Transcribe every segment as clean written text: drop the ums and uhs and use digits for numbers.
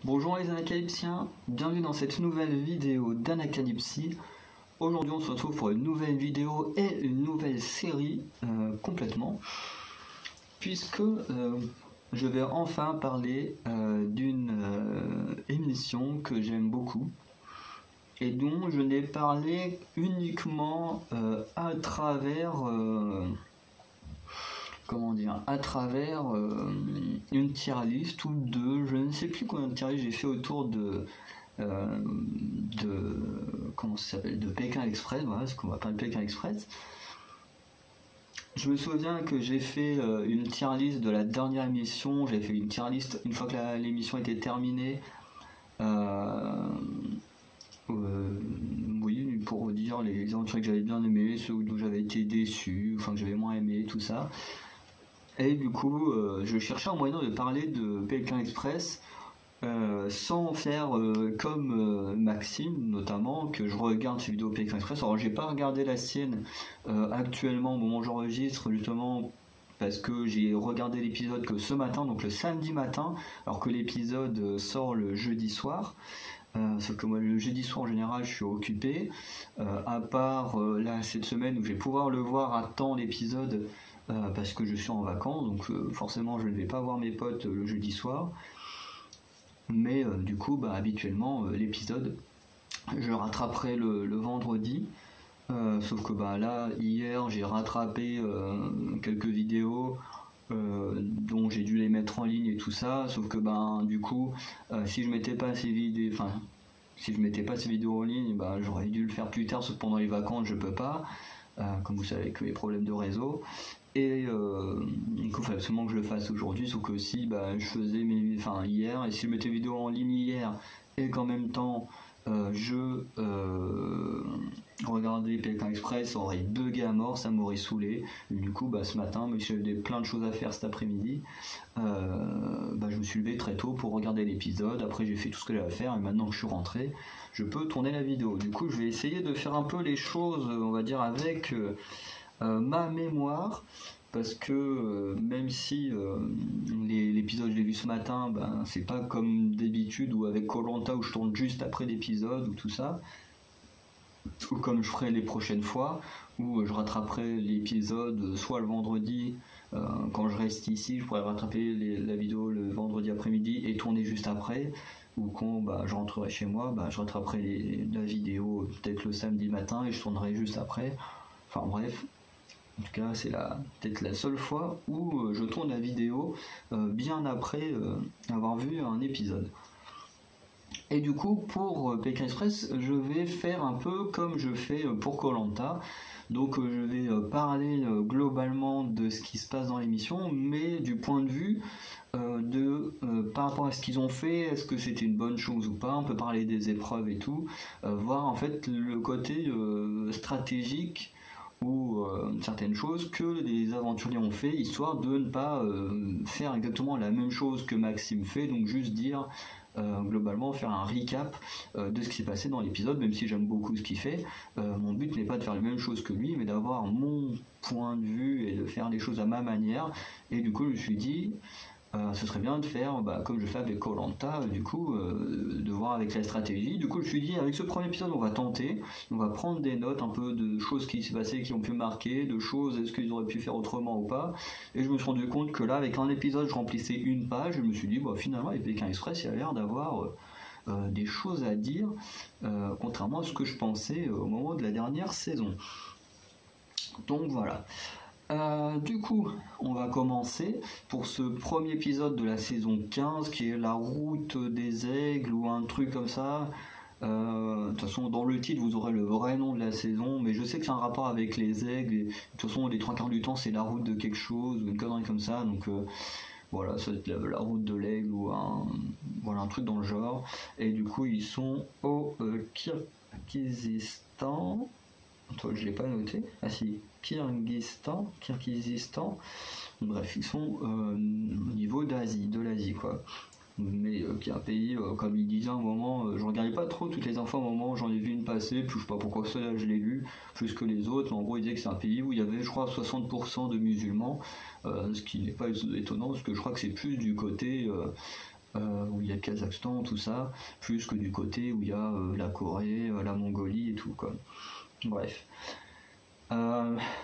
Bonjour les anacalypsiens, bienvenue dans cette nouvelle vidéo d'Anacalypsie. Aujourd'hui on se retrouve pour une nouvelle vidéo et une nouvelle série complètement, puisque je vais enfin parler d'une émission que j'aime beaucoup et dont je n'ai parlé uniquement à travers une tier list ou deux, je ne sais plus combien de tier list j'ai fait autour de comment ça s'appelle, de Pékin Express, voilà ce qu'on va appeler Pékin Express. Je me souviens que j'ai fait une tier list de la dernière émission, j'ai fait une tier list une fois que l'émission était terminée. Oui, pour dire les aventures que j'avais bien aimé, ceux où j'avais été déçu, enfin que j'avais moins aimé, tout ça. Et du coup, je cherchais un moyen de parler de Pékin Express sans faire comme Maxime, notamment, que je regarde ses vidéos Pékin Express. Alors, j'ai pas regardé la sienne actuellement au moment où j'enregistre, justement, parce que j'ai regardé l'épisode que ce matin, donc le samedi matin, alors que l'épisode sort le jeudi soir. Sauf que moi le jeudi soir en général je suis occupé, à part là cette semaine où je vais pouvoir le voir à temps l'épisode parce que je suis en vacances, donc forcément je ne vais pas voir mes potes le jeudi soir, mais du coup habituellement l'épisode je rattraperai le vendredi, sauf que là hier j'ai rattrapé quelques vidéos dont j'ai dû les mettre en ligne et tout ça, sauf que du coup si je mettais pas ces vidéos, en ligne, j'aurais dû le faire plus tard, sauf que pendant les vacances je peux pas, comme vous savez, avec les problèmes de réseau. Et du coup il fallait absolument que je le fasse aujourd'hui, sauf que si je faisais hier, et si je mettais vidéo en ligne hier et qu'en même temps je regardais Pékin Express, ça aurait bugué à mort, ça m'aurait saoulé. Et du coup ce matin, même si j'avais plein de choses à faire cet après-midi, je me suis levé très tôt pour regarder l'épisode. Après j'ai fait tout ce que j'avais à faire et maintenant que je suis rentré, je peux tourner la vidéo. Du coup je vais essayer de faire un peu les choses, on va dire, avec ma mémoire, parce que même si l'épisode je l'ai vu ce matin, c'est pas comme d'habitude ou avec koh où je tourne juste après l'épisode ou tout ça, ou comme je ferai les prochaines fois où je rattraperai l'épisode soit le vendredi quand je reste ici, je pourrais rattraper la vidéo le vendredi après-midi et tourner juste après, ou quand je rentrerai chez moi, je rattraperai la vidéo peut-être le samedi matin et je tournerai juste après. Enfin bref, en tout cas, c'est peut-être la seule fois où je tourne la vidéo bien après avoir vu un épisode. Et du coup, pour Pékin Express, je vais faire un peu comme je fais pour koh. Donc je vais parler globalement de ce qui se passe dans l'émission, mais du point de vue par rapport à ce qu'ils ont fait, est-ce que c'était une bonne chose ou pas. On peut parler des épreuves et tout, voir en fait le côté stratégique ou certaines choses que les aventuriers ont fait, histoire de ne pas faire exactement la même chose que Maxime fait, donc juste dire globalement, faire un recap de ce qui s'est passé dans l'épisode. Même si j'aime beaucoup ce qu'il fait, mon but n'est pas de faire la même chose que lui, mais d'avoir mon point de vue et de faire les choses à ma manière. Et du coup je me suis dit ce serait bien de faire comme je fais avec koh, du coup de voir avec la stratégie. Du coup je me suis dit, avec ce premier épisode on va tenter, on va prendre des notes un peu de choses qui s'est passé, qui ont pu marquer, de choses, est-ce qu'ils auraient pu faire autrement ou pas. Et je me suis rendu compte que là, avec un épisode je remplissais une page, je me suis dit finalement avec Pékin Express il y a l'air d'avoir des choses à dire, contrairement à ce que je pensais au moment de la dernière saison. Donc voilà. Du coup, on va commencer pour ce premier épisode de la saison 15 qui est la route des aigles ou un truc comme ça. De toute façon, dans le titre, vous aurez le vrai nom de la saison, mais je sais que c'est un rapport avec les aigles. Et, de toute façon, les trois quarts du temps, c'est la route de quelque chose ou une connerie comme ça. Donc voilà, ça va être la route de l'aigle ou un truc dans le genre. Et du coup, ils sont au Kirghizistan. Toi, je l'ai pas noté. Ah si, Kirghizistan. Bref, ils sont au niveau de l'Asie quoi. Mais qui est un pays, comme il disait à un moment, je regardais pas trop toutes les infos à un moment, j'en ai vu une passer, puis je sais pas pourquoi celle-là je l'ai lu plus que les autres, mais en gros il disait que c'est un pays où il y avait je crois 60% de musulmans, ce qui n'est pas étonnant parce que je crois que c'est plus du côté où il y a le Kazakhstan, tout ça, plus que du côté où il y a la Corée, la Mongolie et tout, quoi. Bref.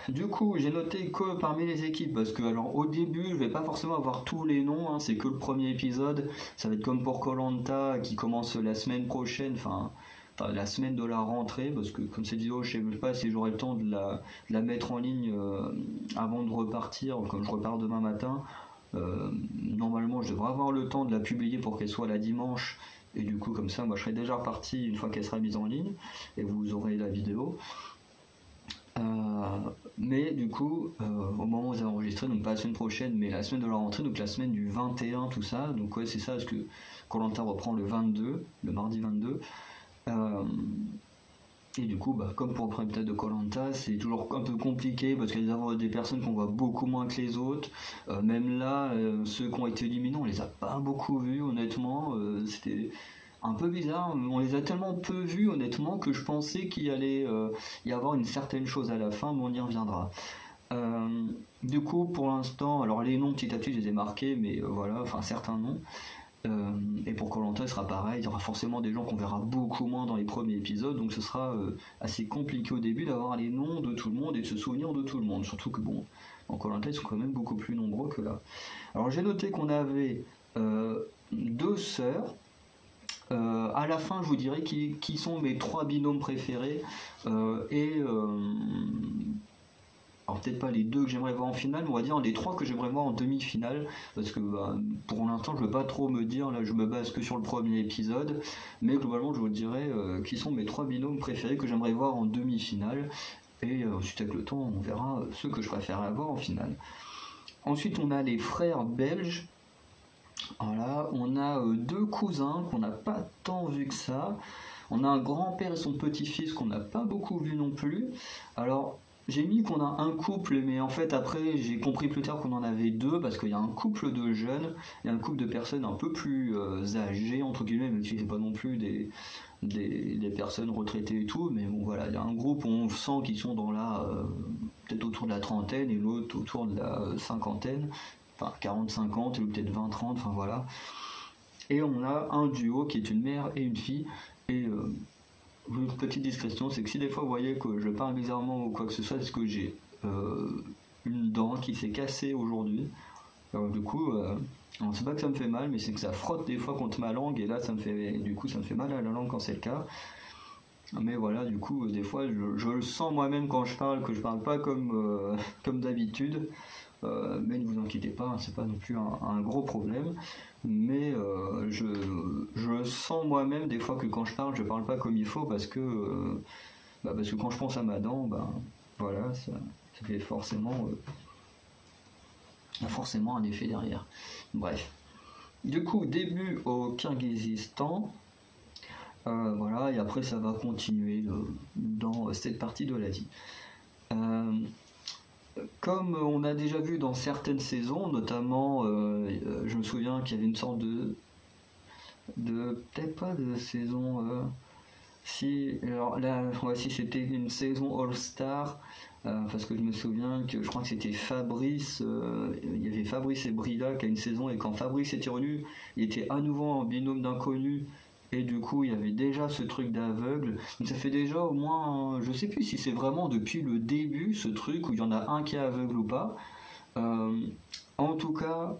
Du coup, j'ai noté que parmi les équipes, parce que alors au début, je vais pas forcément avoir tous les noms, hein, c'est que le premier épisode, ça va être comme pour koh qui commence la semaine prochaine, enfin la semaine de la rentrée, parce que comme cette vidéo, je sais pas si j'aurai le temps de la mettre en ligne avant de repartir, comme je repars demain matin. Normalement, je devrais avoir le temps de la publier pour qu'elle soit la dimanche, et du coup, comme ça, moi je serai déjà reparti une fois qu'elle sera mise en ligne, et vous aurez la vidéo. Mais du coup, au moment où vous avez enregistré, donc pas la semaine prochaine, mais la semaine de la rentrée, donc la semaine du 21, tout ça, donc ouais, c'est ça, parce que koh reprend le 22, le mardi 22. Et du coup, comme pour le premier épisode de koh, c'est toujours un peu compliqué parce qu'il y a des personnes qu'on voit beaucoup moins que les autres. Même là, ceux qui ont été éliminés, on les a pas beaucoup vus, honnêtement. C'était un peu bizarre. On les a tellement peu vus, honnêtement, que je pensais qu'il allait y avoir une certaine chose à la fin, mais on y reviendra. Du coup, pour l'instant, alors les noms petit à petit, je les ai marqués, mais voilà, enfin certains noms. Et pour koh ce sera pareil, il y aura forcément des gens qu'on verra beaucoup moins dans les premiers épisodes, donc ce sera assez compliqué au début d'avoir les noms de tout le monde et de se souvenir de tout le monde, surtout que bon, dans koh ils sont quand même beaucoup plus nombreux que là. Alors j'ai noté qu'on avait 2 sœurs. À la fin, je vous dirai qui sont mes 3 binômes préférés alors peut-être pas les 2 que j'aimerais voir en finale, mais on va dire les 3 que j'aimerais voir en demi-finale, parce que pour l'instant je veux pas trop me dire, là je me base que sur le premier épisode, mais globalement je vous dirai qui sont mes 3 binômes préférés que j'aimerais voir en demi-finale, et ensuite avec le temps on verra ceux que je préférerais voir en finale. Ensuite on a les frères belges. Voilà, on a 2 cousins qu'on n'a pas tant vu que ça. On a un grand-père et son petit-fils qu'on n'a pas beaucoup vu non plus. Alors, j'ai mis qu'on a un couple, mais en fait après j'ai compris plus tard qu'on en avait 2 parce qu'il y a un couple de jeunes et un couple de personnes un peu plus âgées, entre guillemets, même si c'est pas non plus des personnes retraitées et tout, mais bon voilà, il y a un groupe où on sent qu'ils sont dans peut-être autour de la trentaine et l'autre autour de la cinquantaine. Enfin 40-50 ou peut-être 20-30, enfin voilà. Et on a un duo qui est une mère et une fille. Et une petite discrétion, c'est que si des fois vous voyez que je parle bizarrement ou quoi que ce soit, c'est que j'ai une dent qui s'est cassée aujourd'hui. Du coup, c'est pas que ça me fait mal, mais c'est que ça frotte des fois contre ma langue et là ça me fait mal à la langue quand c'est le cas. Mais voilà, du coup, des fois je le sens moi-même quand je parle, que je parle pas comme d'habitude. Mais ne vous inquiétez pas, c'est pas non plus un gros problème. Mais je sens moi-même des fois que quand je parle pas comme il faut parce que quand je pense à ma dent, voilà, ça fait forcément un effet derrière. Bref. Du coup, début au Kirghizistan. Voilà, et après ça va continuer dans cette partie de l'Asie. Comme on a déjà vu dans certaines saisons, notamment, je me souviens qu'il y avait une sorte de peut-être pas de saison. Si, alors là, si c'était une saison All-Star, parce que je me souviens que je crois que c'était Fabrice, il y avait Fabrice et Brida qui a une saison, et quand Fabrice était revenu, il était à nouveau en binôme d'inconnus. Et du coup, il y avait déjà ce truc d'aveugle. Donc ça fait déjà au moins, je sais plus si c'est vraiment depuis le début ce truc où il y en a un qui est aveugle ou pas. En tout cas,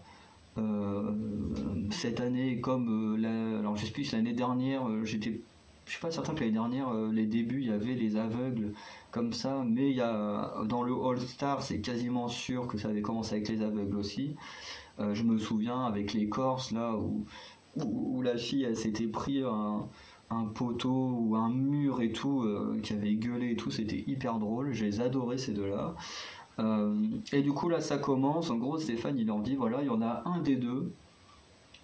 cette année, comme alors je sais plus, l'année dernière, je suis pas certain que l'année dernière, les débuts, il y avait les aveugles comme ça, mais il y a dans le All Star, c'est quasiment sûr que ça avait commencé avec les aveugles aussi. Je me souviens avec les Corses là où la fille elle s'était pris un poteau ou un mur et tout qui avait gueulé et tout, c'était hyper drôle, je les adorais ces 2-là. Et du coup là ça commence, en gros Stéphane il leur dit voilà, il y en a un des 2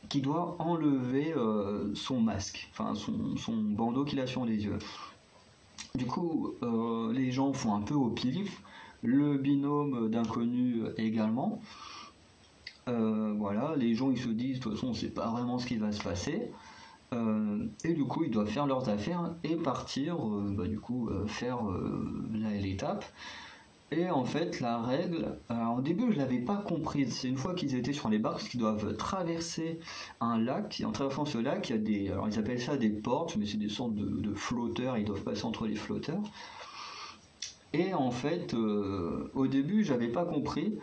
qui doit enlever son masque, enfin son bandeau qu'il a sur les yeux. Du coup les gens font un peu au pif, le binôme d'inconnus également. Voilà, les gens ils se disent de toute façon on sait pas vraiment ce qui va se passer, et du coup ils doivent faire leurs affaires et partir faire l'étape. Et en fait, la règle, alors, au début, je l'avais pas comprise. C'est une fois qu'ils étaient sur les barques, qu'ils doivent traverser un lac. Et en traversant ce lac, il y a des, alors ils appellent ça des portes, mais c'est des sortes de flotteurs. Ils doivent passer entre les flotteurs. Et en fait, au début, j'avais pas compris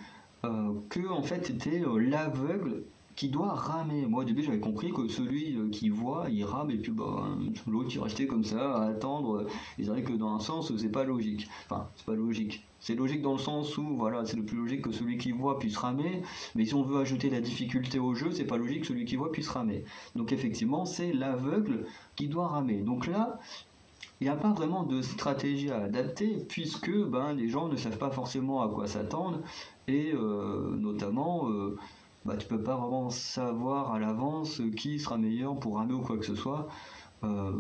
que en fait c'était l'aveugle qui doit ramer. Moi au début j'avais compris que celui qui voit il rame et puis bah, l'autre il restait comme ça à attendre. Et c'est vrai que dans un sens c'est pas logique. Enfin c'est pas logique. C'est logique dans le sens où voilà c'est le plus logique que celui qui voit puisse ramer. Mais si on veut ajouter la difficulté au jeu c'est pas logique que celui qui voit puisse ramer. Donc effectivement c'est l'aveugle qui doit ramer. Donc là il n'y a pas vraiment de stratégie à adapter puisque ben, les gens ne savent pas forcément à quoi s'attendre et notamment bah, tu peux pas vraiment savoir à l'avance qui sera meilleur pour ramer ou quoi que ce soit.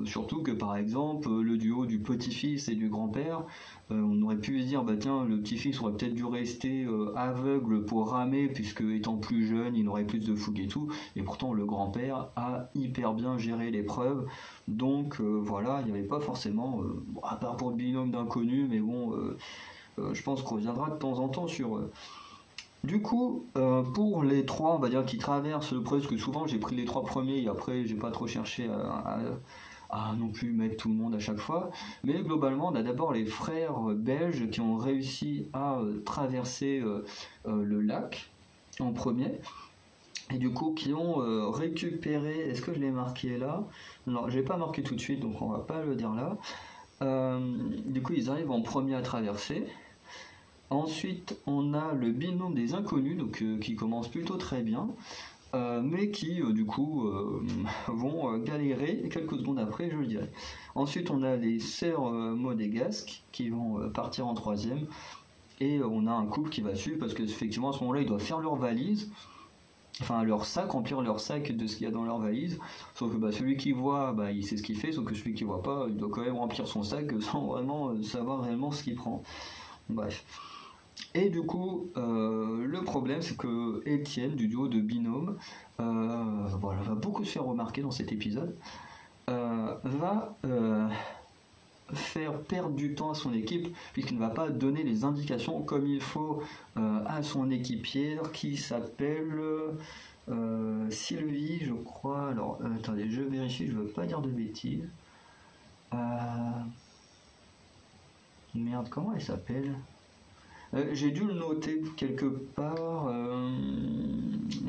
Surtout que par exemple le duo du petit-fils et du grand-père, on aurait pu se dire bah tiens le petit-fils aurait peut-être dû rester aveugle pour ramer puisque étant plus jeune il aurait plus de fougue et tout, et pourtant le grand-père a hyper bien géré l'épreuve, donc voilà il n'y avait pas forcément, bon, à part pour le binôme d'inconnus, mais bon je pense qu'on reviendra de temps en temps sur du coup, pour les trois, on va dire, qui traversent le parce que souvent j'ai pris les trois premiers et après j'ai pas trop cherché à non plus mettre tout le monde à chaque fois. Mais globalement, on a d'abord les frères belges qui ont réussi à traverser le lac en premier. Et du coup, qui ont récupéré. Est-ce que je l'ai marqué là? Non, je l'ai pas marqué tout de suite, donc on va pas le dire là. Du coup, ils arrivent en premier à traverser. Ensuite, on a le binôme des inconnus, donc qui commence plutôt très bien, mais qui du coup vont galérer quelques secondes après, je le dirais. Ensuite, on a les sœurs monégasques qui vont partir en troisième, et on a un couple qui va suivre parce que effectivement à ce moment-là, ils doivent faire leur valise, enfin leur sac, remplir leur sac de ce qu'il y a dans leur valise. Sauf que bah, celui qui voit, bah, il sait ce qu'il fait, sauf que celui qui voit pas, il doit quand même remplir son sac sans vraiment savoir réellement ce qu'il prend. Bref. Et du coup, le problème, c'est que Étienne, du duo de binôme, voilà, va beaucoup se faire remarquer dans cet épisode, va faire perdre du temps à son équipe, puisqu'il ne va pas donner les indications comme il faut à son équipière, qui s'appelle Sylvie, je crois. Alors, attendez, je vérifie, je veux pas dire de bêtises. Merde, comment elle s'appelle ? J'ai dû le noter quelque part.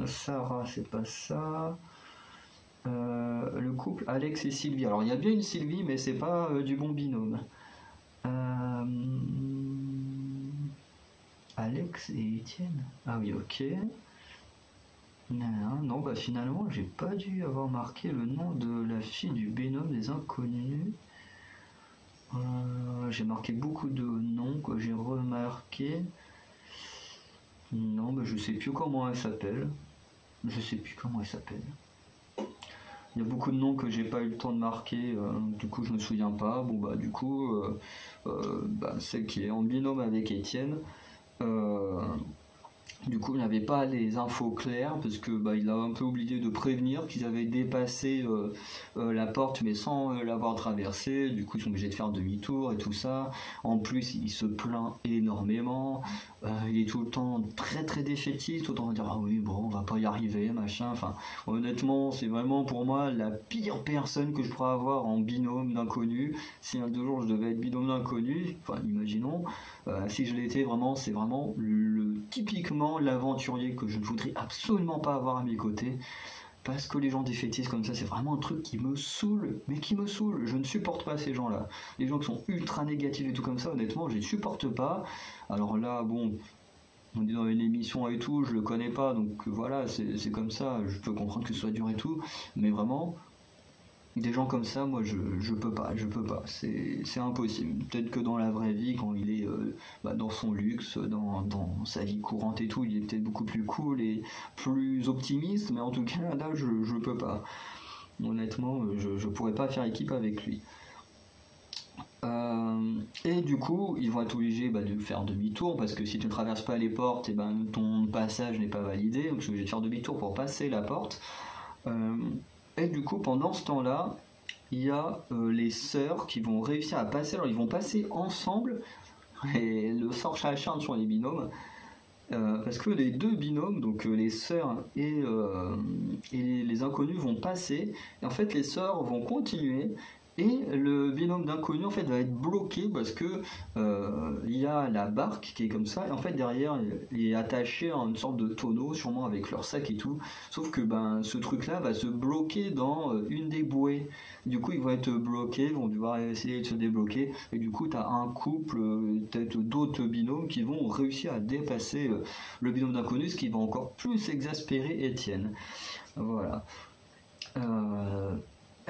Sarah, c'est pas ça. Le couple Alex et Sylvie. Alors il y a bien une Sylvie, mais c'est pas du bon binôme. Alex et Étienne. Ah oui, ok. Non, bah finalement, j'ai pas dû avoir marqué le nom de la fille du binôme des inconnus. J'ai marqué beaucoup de noms que j'ai remarqué. Non, mais je sais plus comment elle s'appelle. Je sais plus comment elle s'appelle. Il y a beaucoup de noms que j'ai pas eu le temps de marquer, du coup je me souviens pas. Bon bah du coup, bah, celle qui est en binôme avec Étienne. Du coup, il n'avait pas les infos claires parce que bah, il a un peu oublié de prévenir qu'ils avaient dépassé la porte mais sans l'avoir traversée. Du coup, ils sont obligés de faire demi-tour et tout ça. En plus, il se plaint énormément. Il est tout le temps très très défaitiste. Autant dire ah oui bon, on va pas y arriver, machin. Enfin, honnêtement, c'est vraiment pour moi la pire personne que je pourrais avoir en binôme d'inconnu. Si un deux jours je devais être binôme d'inconnu, enfin imaginons. Si je l'étais vraiment, c'est vraiment typiquement l'aventurier que je ne voudrais absolument pas avoir à mes côtés, parce que les gens défaitistes comme ça, c'est vraiment un truc qui me saoule, mais qui me saoule. Je ne supporte pas ces gens-là. Les gens qui sont ultra négatifs et tout comme ça, honnêtement, je les supporte pas. Alors là, bon, on est dans une émission et tout, je le connais pas, donc voilà, c'est comme ça, je peux comprendre que ce soit dur et tout, mais vraiment, des gens comme ça, moi je peux pas, c'est impossible. Peut-être que dans la vraie vie, quand il est dans son luxe, dans sa vie courante et tout, il est peut-être beaucoup plus cool et plus optimiste, mais en tout cas là je peux pas. Honnêtement, je pourrais pas faire équipe avec lui. Et du coup, ils vont être obligés de faire demi-tour parce que si tu ne traverses pas les portes, et ton passage n'est pas validé, donc tu es obligé de faire demi-tour pour passer la porte. Et du coup, pendant ce temps-là, il y a les sœurs qui vont réussir à passer. Alors, ils vont passer ensemble, Et le sort s'acharne sur les binômes, parce que les deux binômes, donc les sœurs et les inconnus vont passer, et en fait les sœurs vont continuer, et le binôme d'inconnus en fait va être bloqué parce que il y a la barque qui est comme ça, et en fait derrière il est attaché à une sorte de tonneau, sûrement avec leur sac et tout, sauf que ce truc là va se bloquer dans une des bouées. Du coup ils vont être bloqués, vont devoir essayer de se débloquer, et du coup tu as un couple, peut-être d'autres binômes qui vont réussir à dépasser le binôme d'inconnus, ce qui va encore plus exaspérer Étienne. Voilà.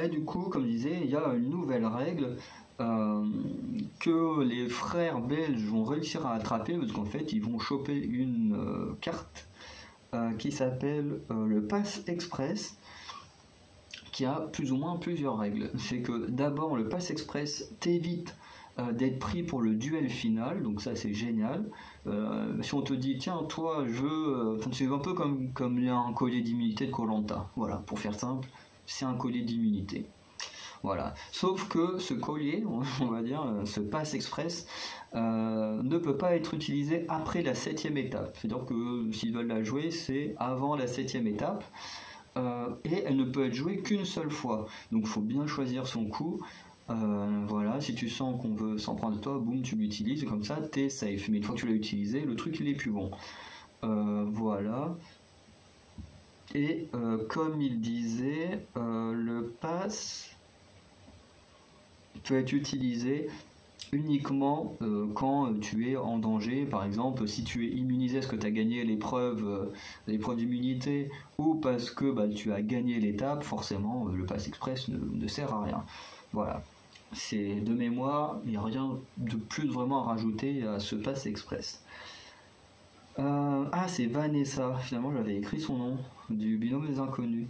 Et du coup, comme je disais, il y a une nouvelle règle que les frères belges vont réussir à attraper, parce qu'en fait, ils vont choper une carte qui s'appelle le Pass Express, qui a plus ou moins plusieurs règles. C'est que d'abord, le Pass Express t'évite d'être pris pour le duel final, donc ça c'est génial. Si on te dit tiens toi je veux, c'est un peu comme un collier d'immunité de Koh-Lanta, voilà, pour faire simple, c'est un collier d'immunité. Voilà. Sauf que ce collier, on va dire, ce pass express, ne peut pas être utilisé après la 7e étape. C'est-à-dire que s'ils veulent la jouer, c'est avant la 7e étape. Et elle ne peut être jouée qu'une seule fois. Donc il faut bien choisir son coup. Voilà, si tu sens qu'on veut s'en prendre de toi, boum, tu l'utilises, et comme ça, t'es safe. Mais une fois que tu l'as utilisé, le truc il est plus bon. Voilà. Et comme il disait, le pass peut être utilisé uniquement quand tu es en danger. Par exemple, si tu es immunisé parce que tu as gagné l'épreuve d'immunité, ou parce que tu as gagné l'étape, forcément le pass express ne sert à rien. Voilà. C'est de mémoire, il n'y a rien de plus vraiment à rajouter à ce pass express. C'est Vanessa, finalement j'avais écrit son nom, du binôme des inconnus.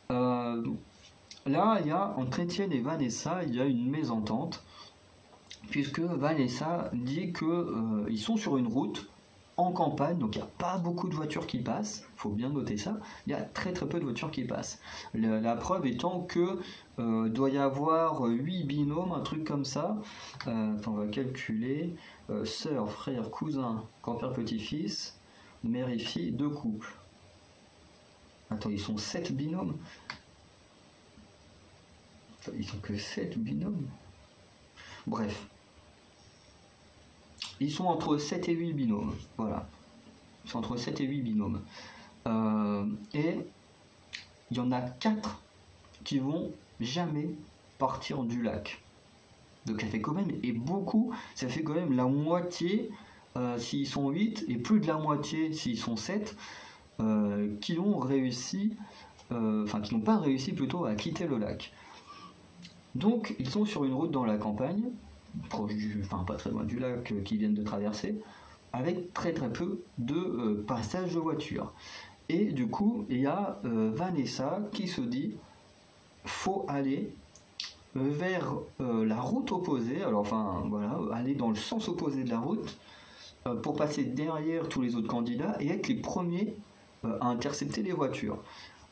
Là, il y a entre Étienne et Vanessa, il y a une mésentente, puisque Vanessa dit que ils sont sur une route en campagne, donc il n'y a pas beaucoup de voitures qui passent, il faut bien noter ça, il y a très très peu de voitures qui passent. La preuve étant que doit y avoir 8 binômes, un truc comme ça. On va calculer. Sœur, frère, cousin, grand-père, petit-fils, mère et fille, 2 couples. Attends, ils sont 7 binômes. Ils sont que 7 binômes. Bref. Ils sont entre 7 et 8 binômes. Voilà. Ils sont entre 7 et 8 binômes. Et il y en a 4 qui vont jamais partir du lac. Donc ça fait quand même, et beaucoup, ça fait quand même la moitié s'ils sont 8, et plus de la moitié s'ils sont 7, qui ont réussi, qui n'ont pas réussi plutôt à quitter le lac. Donc ils sont sur une route dans la campagne, pas très loin du lac qu'ils viennent de traverser, avec très très peu de passages de voitures. Et du coup, il y a Vanessa qui se dit, faut aller vers la route opposée, aller dans le sens opposé de la route, pour passer derrière tous les autres candidats et être les premiers à intercepter les voitures.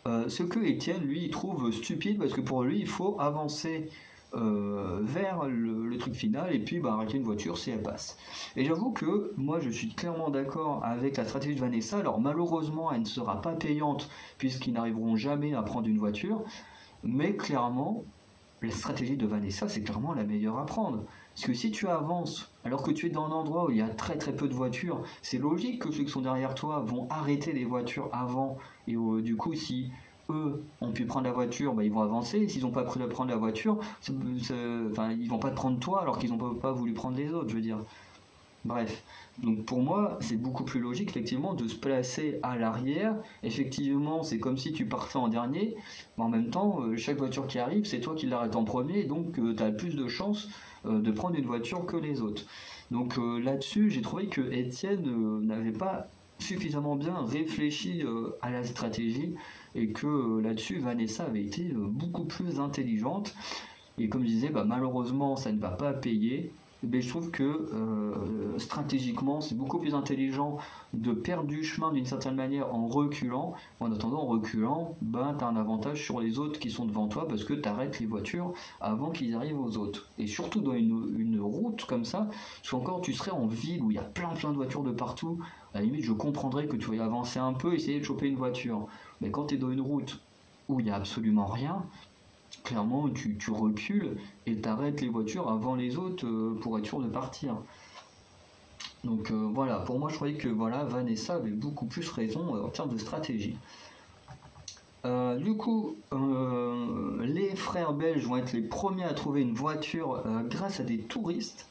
Ce que Étienne, lui, il trouve stupide, parce que pour lui, il faut avancer vers le truc final, et puis arrêter une voiture si elle passe. Et j'avoue que moi, je suis clairement d'accord avec la stratégie de Vanessa. Alors malheureusement, elle ne sera pas payante, puisqu'ils n'arriveront jamais à prendre une voiture, mais clairement, la stratégie de Vanessa, c'est clairement la meilleure à prendre. Parce que si tu avances, alors que tu es dans un endroit où il y a très très peu de voitures, c'est logique que ceux qui sont derrière toi vont arrêter les voitures avant. Et du coup, si eux ont pu prendre la voiture, ils vont avancer. Et s'ils n'ont pas pu prendre la voiture, ils vont pas te prendre toi alors qu'ils n'ont pas voulu prendre les autres, je veux dire. Bref, donc pour moi, c'est beaucoup plus logique effectivement de se placer à l'arrière. Effectivement, c'est comme si tu partais en dernier, mais en même temps, chaque voiture qui arrive, c'est toi qui l'arrêtes en premier, donc tu as plus de chances de prendre une voiture que les autres. Donc là-dessus, j'ai trouvé que Étienne n'avait pas suffisamment bien réfléchi à la stratégie, et que là-dessus, Vanessa avait été beaucoup plus intelligente. Et comme je disais, malheureusement, ça ne va pas payer. ben, je trouve que stratégiquement, c'est beaucoup plus intelligent de perdre du chemin d'une certaine manière en reculant. En attendant, en reculant, ben, tu as un avantage sur les autres qui sont devant toi parce que tu arrêtes les voitures avant qu'ils arrivent aux autres. Et surtout dans une route comme ça, parce qu'encore tu serais en ville où il y a plein de voitures de partout, à la limite je comprendrais que tu vas y avancer un peu, essayer de choper une voiture. Mais quand tu es dans une route où il n'y a absolument rien, clairement tu recules et t'arrêtes les voitures avant les autres pour être sûr de partir. Donc voilà, pour moi je croyais que voilà, Vanessa avait beaucoup plus raison en termes de stratégie. Du coup, les frères belges vont être les premiers à trouver une voiture grâce à des touristes.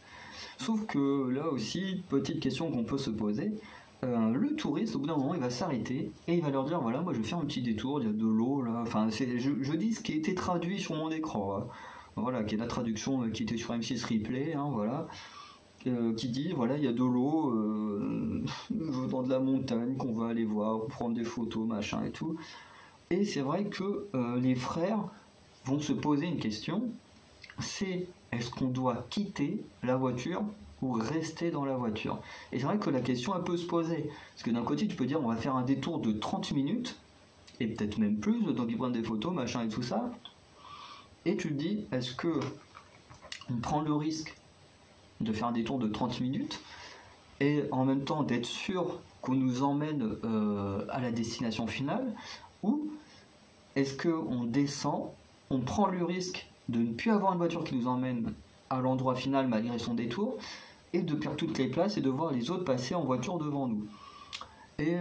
Sauf que là aussi, petite question qu'on peut se poser, le touriste, au bout d'un moment, il va s'arrêter et il va leur dire voilà, moi je vais faire un petit détour, il y a de l'eau là. Enfin, je dis ce qui a été traduit sur mon écran. Hein. Voilà, qui est la traduction qui était sur M6 Replay, hein, voilà. Qui dit voilà, il y a de l'eau dans de la montagne qu'on va aller voir, prendre des photos, machin et tout. Et c'est vrai que les frères vont se poser une question, c'est est-ce qu'on doit quitter la voiture ou rester dans la voiture? Et c'est vrai que la question elle peut se poser, parce que d'un côté tu peux dire on va faire un détour de 30 minutes, et peut-être même plus, le temps qu'ils prennent des photos, machin et tout ça, et tu te dis est-ce que on prend le risque de faire un détour de 30 minutes, et en même temps d'être sûr qu'on nous emmène à la destination finale, ou est-ce qu'on descend, on prend le risque de ne plus avoir une voiture qui nous emmène à l'endroit final malgré son détour, et de perdre toutes les places et de voir les autres passer en voiture devant nous. Et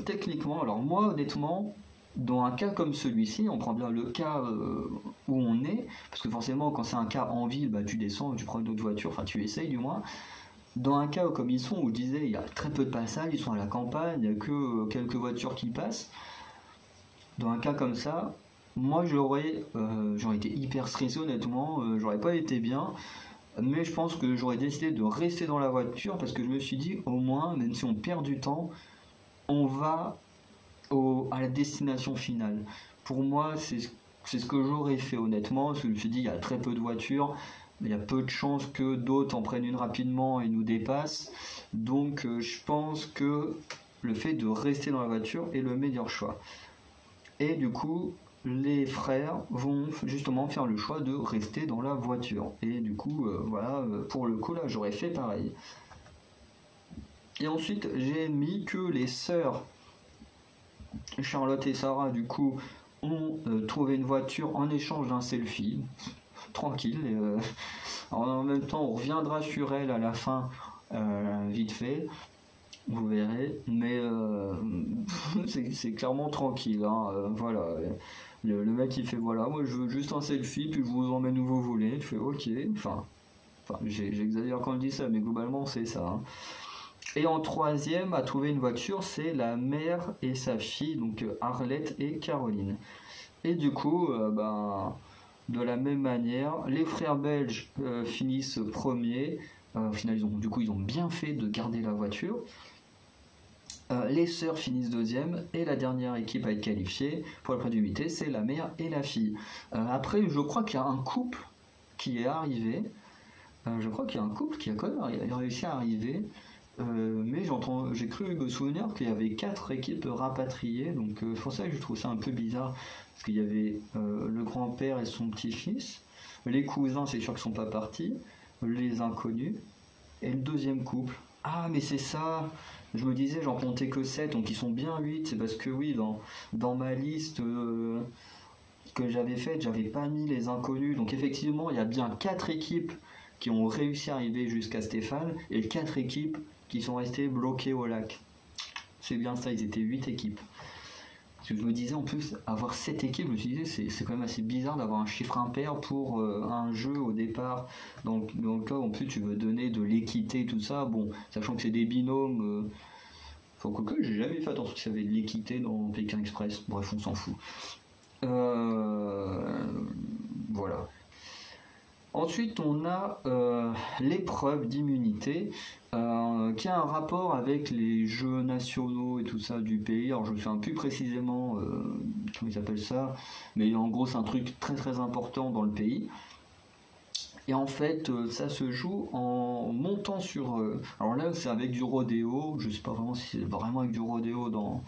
techniquement, alors moi honnêtement, dans un cas comme celui-ci, on prend bien le cas où on est, parce que forcément quand c'est un cas en ville, bah, tu descends, tu prends une autre voiture, enfin tu essayes du moins. Dans un cas comme ils sont, où je disais il y a très peu de passages, ils sont à la campagne, il n'y a que quelques voitures qui passent, dans un cas comme ça, moi j'aurais été hyper stressé honnêtement, j'aurais pas été bien, mais je pense que j'aurais décidé de rester dans la voiture parce que je me suis dit au moins, même si on perd du temps, on va à la destination finale. Pour moi, c'est ce que j'aurais fait honnêtement, parce que je me suis dit il y a très peu de voitures, il y a peu de chances que d'autres en prennent une rapidement et nous dépassent, donc je pense que le fait de rester dans la voiture est le meilleur choix. Et du coup, les frères vont justement faire le choix de rester dans la voiture. Et du coup, voilà, pour le coup, là, j'aurais fait pareil. Et ensuite, j'ai mis que les sœurs Charlotte et Sarah, du coup, ont trouvé une voiture en échange d'un selfie. Tranquille. En même temps, on reviendra sur elle à la fin, vite fait. Vous verrez, mais c'est clairement tranquille, hein, voilà. Le mec il fait voilà, moi je veux juste un selfie, puis je vous emmène où vous voulez. Je fais ok, enfin j'exagère quand je dis ça, mais globalement c'est ça. Hein. Et en troisième, à trouver une voiture, c'est la mère et sa fille, donc Arlette et Caroline. Et du coup, de la même manière, les frères belges finissent premiers. Au final, ils ont bien fait de garder la voiture. Les sœurs finissent deuxième et la dernière équipe à être qualifiée pour la prédumité, c'est la mère et la fille. Après, je crois qu'il y a un couple qui est arrivé. Je crois qu'il y a un couple qui a quand même réussi à arriver. Mais j'ai cru me souvenir qu'il y avait 4 équipes rapatriées. Donc c'est pour ça que je trouve ça un peu bizarre. Parce qu'il y avait le grand-père et son petit-fils. Les cousins, c'est sûr qu'ils ne sont pas partis. Les inconnus. Et le deuxième couple. Ah, mais c'est ça. Je me disais, j'en comptais que 7, donc ils sont bien 8. C'est parce que oui, dans ma liste que j'avais faite, j'avais pas mis les inconnus. Donc effectivement, il y a bien 4 équipes qui ont réussi à arriver jusqu'à Stéphane et 4 équipes qui sont restées bloquées au lac. C'est bien ça, ils étaient 8 équipes. Parce que je me disais, en plus, avoir 7 équipes, je me suis dit, c'est quand même assez bizarre d'avoir un chiffre impair pour un jeu au départ. Donc, dans le cas où en plus tu veux donner de l'équité, tout ça, bon, sachant que c'est des binômes, quoique j'ai jamais fait attention qu'il y avait de l'équité dans Pékin Express, bref, on s'en fout. Voilà. Ensuite, on a l'épreuve d'immunité qui a un rapport avec les jeux nationaux et tout ça du pays. Alors, je ne sais plus précisément comment ils appellent ça, mais en gros, c'est un truc très très important dans le pays. Et en fait, ça se joue en montant sur... alors là, c'est avec du rodéo. Je sais pas vraiment si c'est vraiment avec du rodéo dans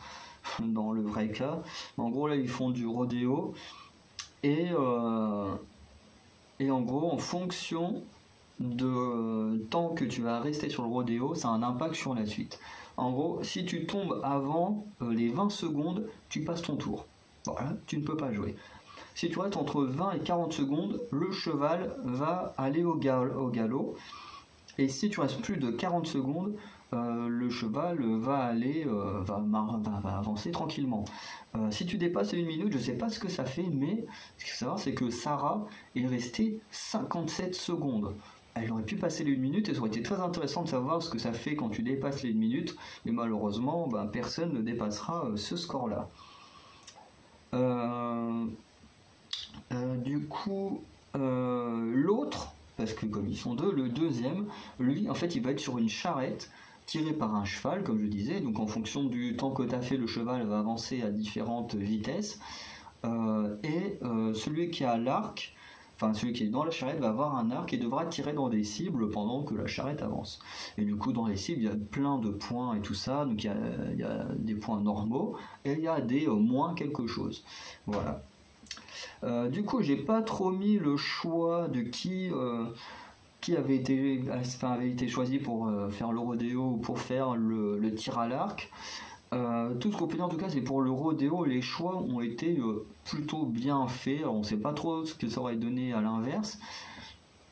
le vrai cas. Mais en gros, là, ils font du rodéo. Et en gros, en fonction de temps que tu vas rester sur le rodéo, ça a un impact sur la suite. En gros, si tu tombes avant les 20 secondes, tu passes ton tour. Voilà, tu ne peux pas jouer. Si tu restes entre 20 et 40 secondes, le cheval va aller au galop. Et si tu restes plus de 40 secondes, le cheval va avancer tranquillement. Si tu dépasses les 1 minute, je ne sais pas ce que ça fait, mais ce qu'il faut savoir, c'est que Sarah est restée 57 secondes. Elle aurait pu passer les 1 minute et ça aurait été très intéressant de savoir ce que ça fait quand tu dépasses les 1 minute, mais malheureusement, personne ne dépassera ce score-là. Du coup, l'autre, parce que comme ils sont deux, le deuxième, lui, en fait, il va être sur une charrette tirée par un cheval, comme je disais. Donc, en fonction du temps que tu as fait, le cheval va avancer à différentes vitesses. Celui qui a l'arc, enfin celui qui est dans la charrette, va avoir un arc et devra tirer dans des cibles pendant que la charrette avance. Et du coup, dans les cibles, il y a plein de points et tout ça. Donc, il y a des points normaux et il y a des moins quelque chose. Voilà. Du coup, j'ai pas trop mis le choix de qui avait été choisi pour faire le rodéo ou pour faire le tir à l'arc. Tout ce qu'on peut dire en tout cas, c'est pour le rodéo, les choix ont été plutôt bien faits. Alors, on sait pas trop ce que ça aurait donné à l'inverse,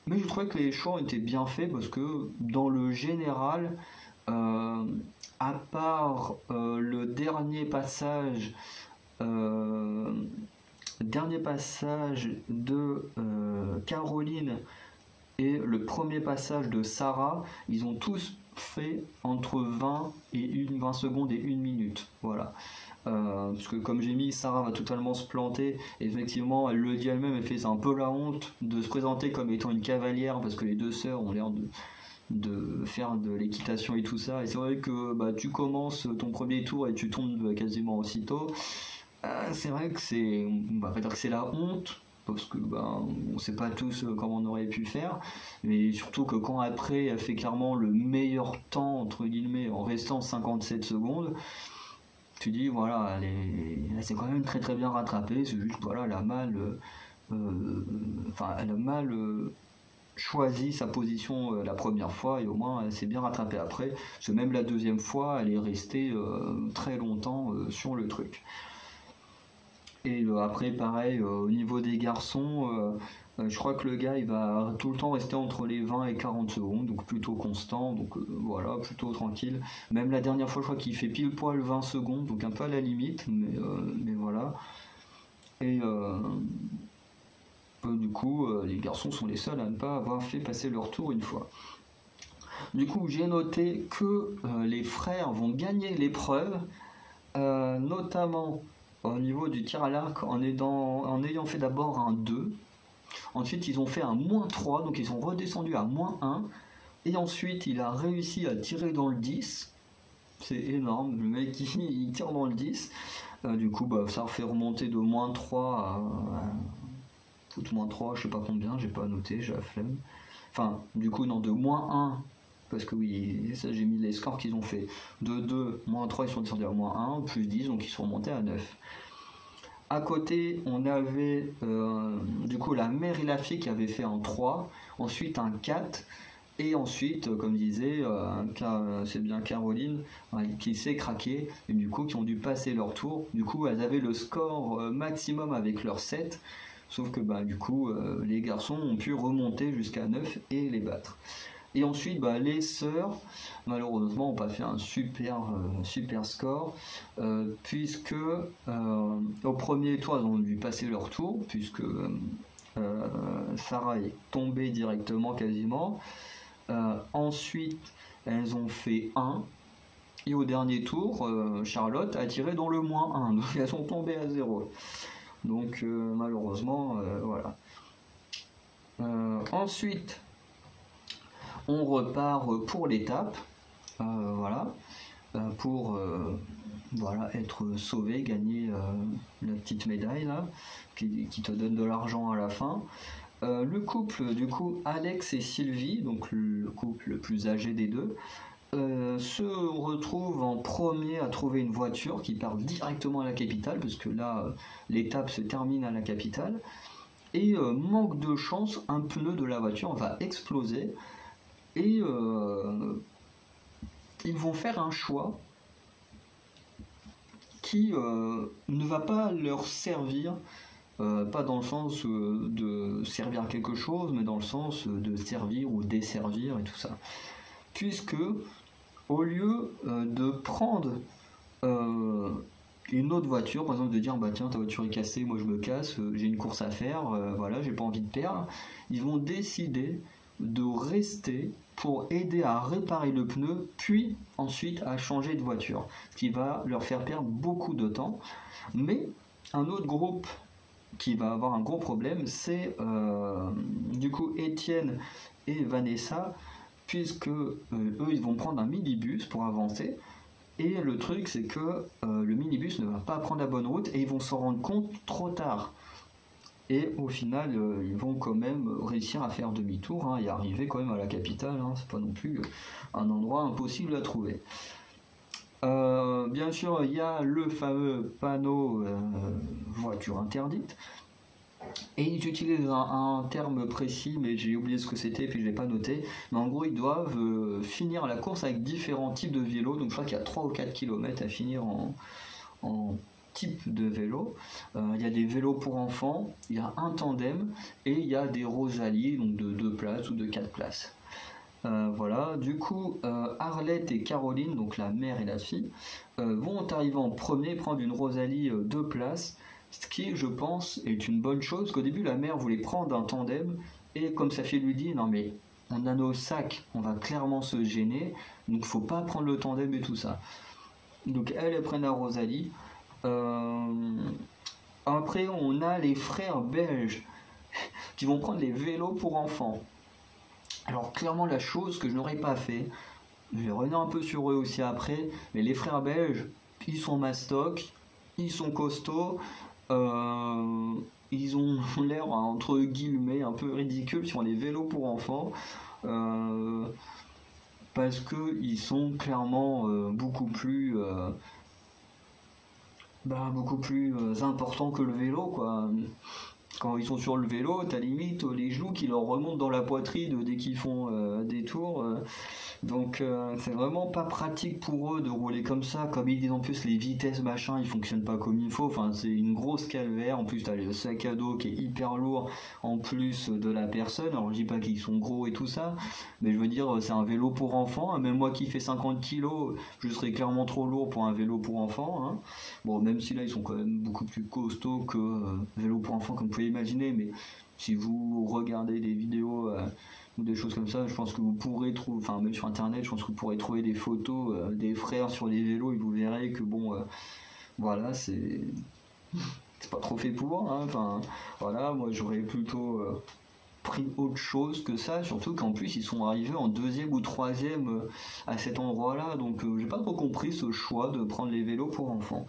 mais je trouvais que les choix ont été bien faits parce que dans le général, à part le dernier passage de Caroline et le premier passage de Sarah, ils ont tous fait entre 20 secondes et 1 minute. Voilà. Parce que comme j'ai mis, Sarah va totalement se planter. Effectivement, elle le dit elle-même, elle fait c'est un peu la honte de se présenter comme étant une cavalière parce que les deux sœurs ont l'air de faire de l'équitation et tout ça. Et c'est vrai que tu commences ton premier tour et tu tombes quasiment aussitôt. C'est vrai que on va pas dire que c'est la honte, parce que on sait pas tous comment on aurait pu faire, mais surtout que quand après elle fait clairement le meilleur temps entre guillemets en restant 57 secondes, tu dis voilà, elle s'est quand même très très bien rattrapée. C'est juste voilà, elle a mal choisi sa position la première fois et au moins elle s'est bien rattrapée après, parce que même la deuxième fois elle est restée très longtemps sur le truc. Et après, pareil, au niveau des garçons, je crois que le gars, il va tout le temps rester entre les 20 et 40 secondes, donc plutôt constant, donc voilà, plutôt tranquille. Même la dernière fois, je crois qu'il fait pile poil 20 secondes, donc un peu à la limite, mais voilà. Et du coup, les garçons sont les seuls à ne pas avoir fait passer leur tour une fois. Du coup, j'ai noté que les frères vont gagner l'épreuve, notamment au niveau du tir à l'arc en ayant fait d'abord un 2. Ensuite, ils ont fait un -3, donc ils sont redescendus à -1. Et ensuite, il a réussi à tirer dans le 10. C'est énorme, le mec il tire dans le 10. Du coup, ça fait remonter de -3 à -3, je sais pas combien, j'ai pas noté, j'ai la flemme. Enfin, du coup, non, de -1. Parce que oui, ça j'ai mis les scores qu'ils ont fait. De 2, -3, ils sont descendus à -1, plus 10, donc ils sont remontés à 9. À côté, on avait du coup la mère et la fille qui avaient fait un 3, ensuite un 4, et ensuite, comme disait, c'est bien Caroline qui s'est craquée, et du coup qui ont dû passer leur tour. Du coup, elles avaient le score maximum avec leur 7, sauf que du coup, les garçons ont pu remonter jusqu'à 9 et les battre. Et ensuite, les sœurs, malheureusement, n'ont pas fait un super score, puisque au premier tour, elles ont dû passer leur tour, puisque Sarah est tombée directement quasiment. Ensuite, elles ont fait 1. Et au dernier tour, Charlotte a tiré dans le -1, donc elles sont tombées à 0. Donc malheureusement, voilà. Ensuite, on repart pour l'étape, voilà, pour être sauvé, gagner la petite médaille là, qui te donne de l'argent à la fin. Le couple, du coup, Alex et Sylvie, donc le couple le plus âgé des deux, se retrouve en premier à trouver une voiture qui part directement à la capitale, parce que là, l'étape se termine à la capitale, et manque de chance, un pneu de la voiture va exploser, et ils vont faire un choix qui ne va pas leur servir, pas dans le sens de servir à quelque chose, mais dans le sens de servir ou desservir et tout ça. Puisque, au lieu de prendre une autre voiture, par exemple de dire bah tiens ta voiture est cassée, moi je me casse, j'ai une course à faire, voilà, j'ai pas envie de perdre, ils vont décider de rester pour aider à réparer le pneu, puis ensuite à changer de voiture, ce qui va leur faire perdre beaucoup de temps. Mais un autre groupe qui va avoir un gros problème, c'est du coup Étienne et Vanessa, puisque eux ils vont prendre un minibus pour avancer, et le truc c'est que le minibus ne va pas prendre la bonne route et ils vont s'en rendre compte trop tard. Et au final, ils vont quand même réussir à faire demi-tour, hein, et arriver quand même à la capitale, hein, c'est pas non plus un endroit impossible à trouver. Bien sûr, il y a le fameux panneau voiture interdite. Et ils utilisent un terme précis, mais j'ai oublié ce que c'était, puis je l'ai pas noté. Mais en gros, ils doivent finir la course avec différents types de vélos. Donc je crois qu'il y a 3 ou 4 km à finir en type de vélo. Il y a des vélos pour enfants, il y a un tandem, et il y a des Rosalie, donc de 2 places ou de 4 places. Voilà, du coup, Arlette et Caroline, donc la mère et la fille, vont arriver en premier, prendre une Rosalie 2 places, ce qui, je pense, est une bonne chose, qu'au début, la mère voulait prendre un tandem, et comme sa fille lui dit, non mais on a nos sacs, on va clairement se gêner, donc faut pas prendre le tandem et tout ça. Donc elles prennent la Rosalie. Après, on a les frères belges qui vont prendre les vélos pour enfants. Alors clairement la chose que je n'aurais pas fait, je vais revenir un peu sur eux aussi après, mais les frères belges, ils sont mastoc, ils sont costauds, ils ont l'air entre guillemets un peu ridicules sur les vélos pour enfants, parce qu'ils sont clairement beaucoup plus importants que le vélo, quoi. Quand ils sont sur le vélo, t'as limite les genoux qui leur remontent dans la poitrine dès qu'ils font des tours. Donc c'est vraiment pas pratique pour eux de rouler comme ça. Comme ils disent en plus, les vitesses machin, ils fonctionnent pas comme il faut. Enfin, c'est une grosse calvaire. En plus, t'as le sac à dos qui est hyper lourd en plus de la personne. Alors je dis pas qu'ils sont gros et tout ça, mais je veux dire, c'est un vélo pour enfants. Même moi qui fais 50 kilos, je serais clairement trop lourd pour un vélo pour enfants, hein. Bon, même si là ils sont quand même beaucoup plus costauds que vélo pour enfants, comme vous pouvez imaginer, mais si vous regardez des vidéos ou des choses comme ça, je pense que vous pourrez trouver, enfin même sur internet, je pense que vous pourrez trouver des photos des frères sur des vélos et vous verrez que bon, voilà, c'est pas trop fait pour, hein. Enfin voilà, moi j'aurais plutôt pris autre chose que ça, surtout qu'en plus ils sont arrivés en deuxième ou troisième à cet endroit-là, donc j'ai pas trop compris ce choix de prendre les vélos pour enfants.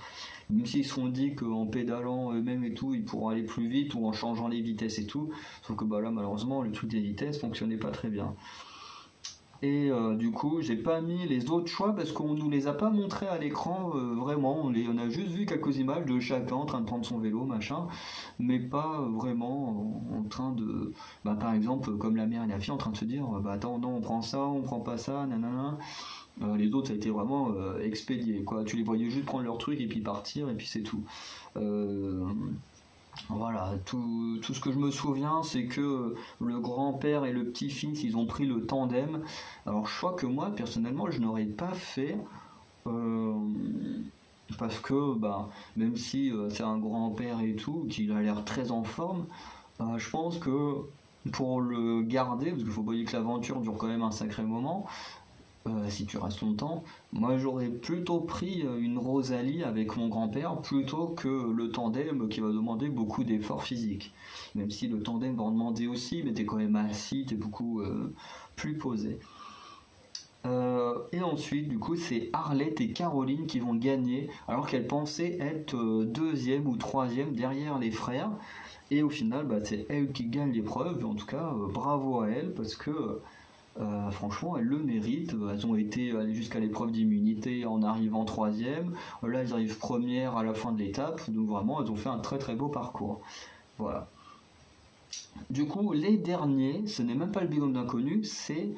Même s'ils se sont dit qu'en pédalant eux-mêmes et tout, ils pourront aller plus vite ou en changeant les vitesses et tout, sauf que bah là malheureusement le truc des vitesses fonctionnait pas très bien. Et du coup, j'ai pas mis les autres choix parce qu'on nous les a pas montrés à l'écran, vraiment. On a juste vu quelques images de chacun en train de prendre son vélo, machin, mais pas vraiment en train de. Bah, par exemple, comme la mère et la fille en train de se dire bah attends, non, on prend ça, on prend pas ça, nanana. Les autres, ça a été vraiment expédié, quoi. Tu les voyais juste prendre leur truc et puis partir, et puis c'est tout. Voilà, tout ce que je me souviens, c'est que le grand-père et le petit-fils, ils ont pris le tandem. Alors, je crois que moi, personnellement, je n'aurais pas fait, euh, parce que, bah, même si c'est un grand-père et tout, qu'il a l'air très en forme, je pense que pour le garder, parce qu'il faut pas oublier que l'aventure dure quand même un sacré moment, si tu restes longtemps, moi j'aurais plutôt pris une Rosalie avec mon grand-père plutôt que le tandem qui va demander beaucoup d'efforts physiques. Même si le tandem va en demander aussi, mais t'es quand même assis, t'es beaucoup plus posé. Et ensuite, du coup, c'est Arlette et Caroline qui vont gagner, alors qu'elles pensaient être deuxième ou troisième derrière les frères. Et au final, bah, c'est elle qui gagne l'épreuve. En tout cas, bravo à elle parce que franchement, elles le méritent. Elles ont été allées jusqu'à l'épreuve d'immunité en arrivant troisième. Là, elles arrivent première à la fin de l'étape. Donc vraiment, elles ont fait un très très beau parcours. Voilà. Du coup, les derniers, ce n'est même pas le binôme d'inconnus, c'est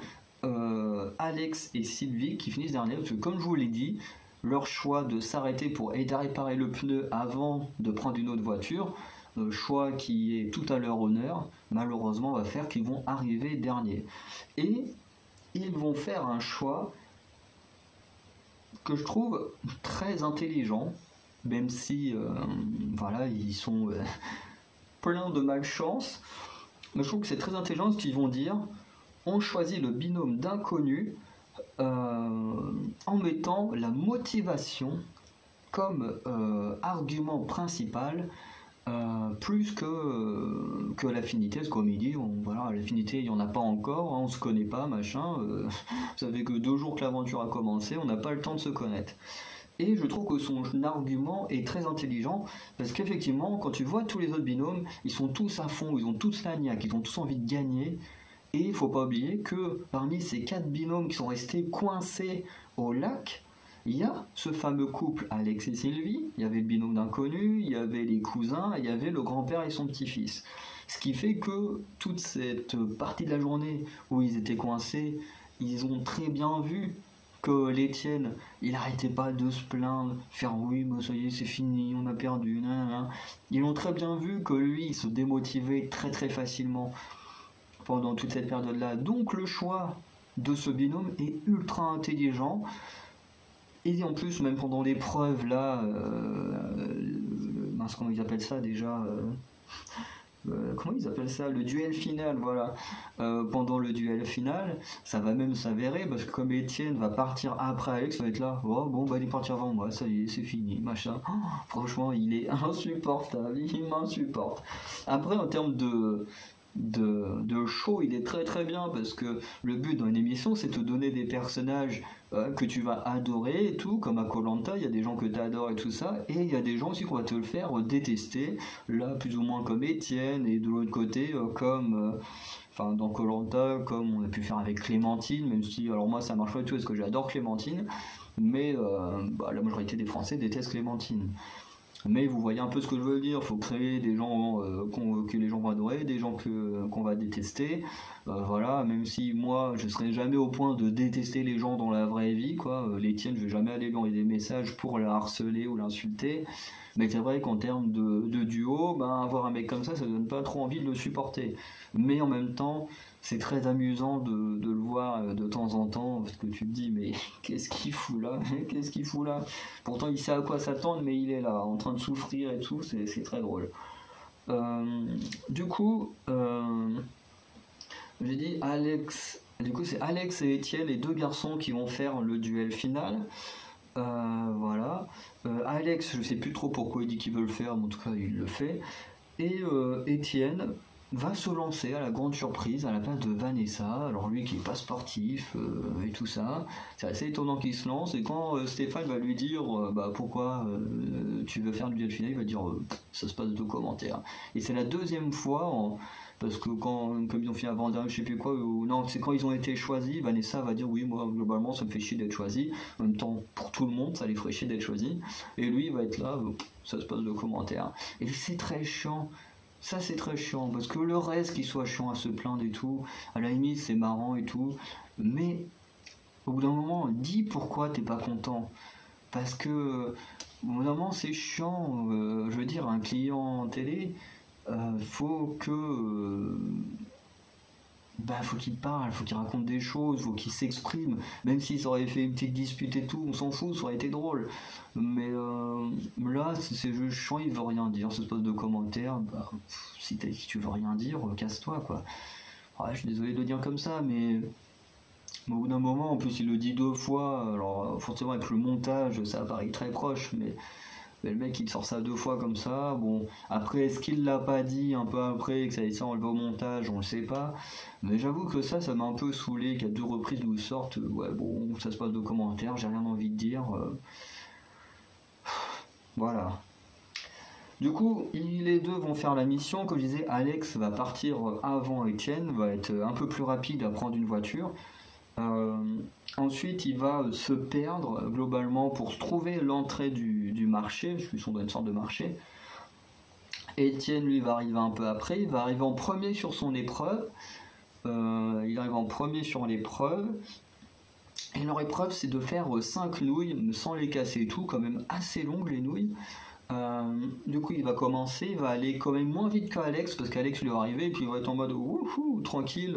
Alex et Sylvie qui finissent derniers. Parce que comme je vous l'ai dit, leur choix de s'arrêter pour aider à réparer le pneu avant de prendre une autre voiture, choix qui est tout à leur honneur, malheureusement va faire qu'ils vont arriver derniers. Et ils vont faire un choix que je trouve très intelligent, même si voilà, ils sont pleins de malchance. Mais je trouve que c'est très intelligent ce qu'ils vont dire. On choisit le binôme d'inconnus en mettant la motivation comme argument principal plus que l'affinité, parce comme il dit, voilà, l'affinité il n'y en a pas encore, hein, on se connaît pas, machin, ça fait que 2 jours que l'aventure a commencé, on n'a pas le temps de se connaître. Et je trouve que son argument est très intelligent, parce qu'effectivement, quand tu vois tous les autres binômes, ils sont tous à fond, ils ont tous la niaque, ils ont tous envie de gagner, et il faut pas oublier que parmi ces 4 binômes qui sont restés coincés au lac, il y a ce fameux couple Alex et Sylvie, il y avait le binôme d'inconnus, il y avait les cousins, il y avait le grand-père et son petit-fils. Ce qui fait que toute cette partie de la journée où ils étaient coincés, ils ont très bien vu que l'Étienne, il n'arrêtait pas de se plaindre, faire oui, bah ça y est, c'est fini, on a perdu, nan. Ils ont très bien vu que lui, il se démotivait très très facilement pendant toute cette période-là. Donc le choix de ce binôme est ultra intelligent. Et en plus, même pendant l'épreuve, là, mince, comment ils appellent ça déjà comment ils appellent ça? Le duel final, voilà. Pendant le duel final, ça va même s'avérer, parce que comme Étienne va partir après Alex, ça va être là, oh bon, bah il est parti avant moi, ça y est, c'est fini, machin. Oh, franchement, il est insupportable, il m'insupporte. Après, en termes de show, il est très très bien parce que le but dans une émission c'est te donner des personnages que tu vas adorer et tout, comme à koh il y a des gens que tu adores et tout ça, et il y a des gens aussi qu'on va te le faire détester, là plus ou moins comme Étienne, et de l'autre côté comme enfin dans koh comme on a pu faire avec Clémentine, même si alors moi ça marche pas du tout parce que j'adore Clémentine, mais bah, la majorité des Français détestent Clémentine. Mais vous voyez un peu ce que je veux dire, il faut créer des gens que les gens vont adorer, des gens qu'on va détester. Voilà, même si moi je serai jamais au point de détester les gens dans la vraie vie, quoi. Les tiennes, je vais jamais aller lui envoyer des messages pour la harceler ou l'insulter. Mais c'est vrai qu'en termes de duo, ben, avoir un mec comme ça donne pas trop envie de le supporter. Mais en même temps, c'est très amusant de le voir de temps en temps, parce que tu te dis, mais qu'est-ce qu'il fout là? Qu'est-ce qu'il fout là? Pourtant, il sait à quoi s'attendre, mais il est là, en train de souffrir et tout, c'est très drôle. Du coup, j'ai dit Alex. Du coup, c'est Alex et Étienne, les 2 garçons qui vont faire le duel final. Voilà. Alex, je sais plus trop pourquoi il dit qu'il veut le faire, mais en tout cas, il le fait. Et Étienne va se lancer à la grande surprise à la place de Vanessa. Alors lui qui est pas sportif et tout ça, c'est assez étonnant qu'il se lance. Et quand Stéphane va lui dire bah pourquoi tu veux faire le duel final, il va dire ça se passe de commentaires. Et c'est la 2e fois parce que comme ils ont fait avant dernier, je sais plus quoi, ou non, c'est quand ils ont été choisis, Vanessa va dire oui, moi globalement ça me fait chier d'être choisi. En même temps, pour tout le monde, ça les ferait chier d'être choisi. Et lui, il va être là, ça se passe de commentaires. Et c'est très chiant. Ça c'est très chiant, parce que le reste qui soit chiant à se plaindre et tout, à la limite c'est marrant et tout, mais au bout d'un moment, dis pourquoi t'es pas content. Parce que au bout d'un moment c'est chiant, je veux dire, un client en télé, faut que faut qu'il parle, faut qu'il raconte des choses, faut qu'il s'exprime. Même s'ils auraient fait une petite dispute et tout, on s'en fout, ça aurait été drôle. Mais là, c'est juste chiant, il veut rien dire, ce espèce de commentaire. Si tu veux rien dire, casse-toi, quoi. Ouais, je suis désolé de le dire comme ça, mais au bout d'un moment, en plus il le dit 2 fois, alors forcément avec le montage, ça paraît très proche, mais le mec il sort ça 2 fois comme ça. Bon, après est-ce qu'il l'a pas dit un peu après et que ça a été enlevé au montage, on le sait pas. Mais j'avoue que ça m'a un peu saoulé qu'à 2 reprises nous sortent. Ouais, bon, ça se passe de commentaires, j'ai rien envie de dire. Voilà. Du coup, les deux vont faire la mission. Comme je disais, Alex va partir avant Étienne, va être un peu plus rapide à prendre une voiture. Euh, Ensuite, il va se perdre globalement pour trouver l'entrée du marché, parce qu'ils sont dans une sorte de marché. Étienne, lui, va arriver un peu après. Il va arriver en premier sur son épreuve. Il arrive en premier sur l'épreuve. Et leur épreuve, c'est de faire 5 nouilles sans les casser et tout, quand même assez longues les nouilles. Du coup, il va commencer, il va aller quand même moins vite qu'Alex, parce qu'Alex lui est arrivé, et puis il va être en mode wouhou, tranquille,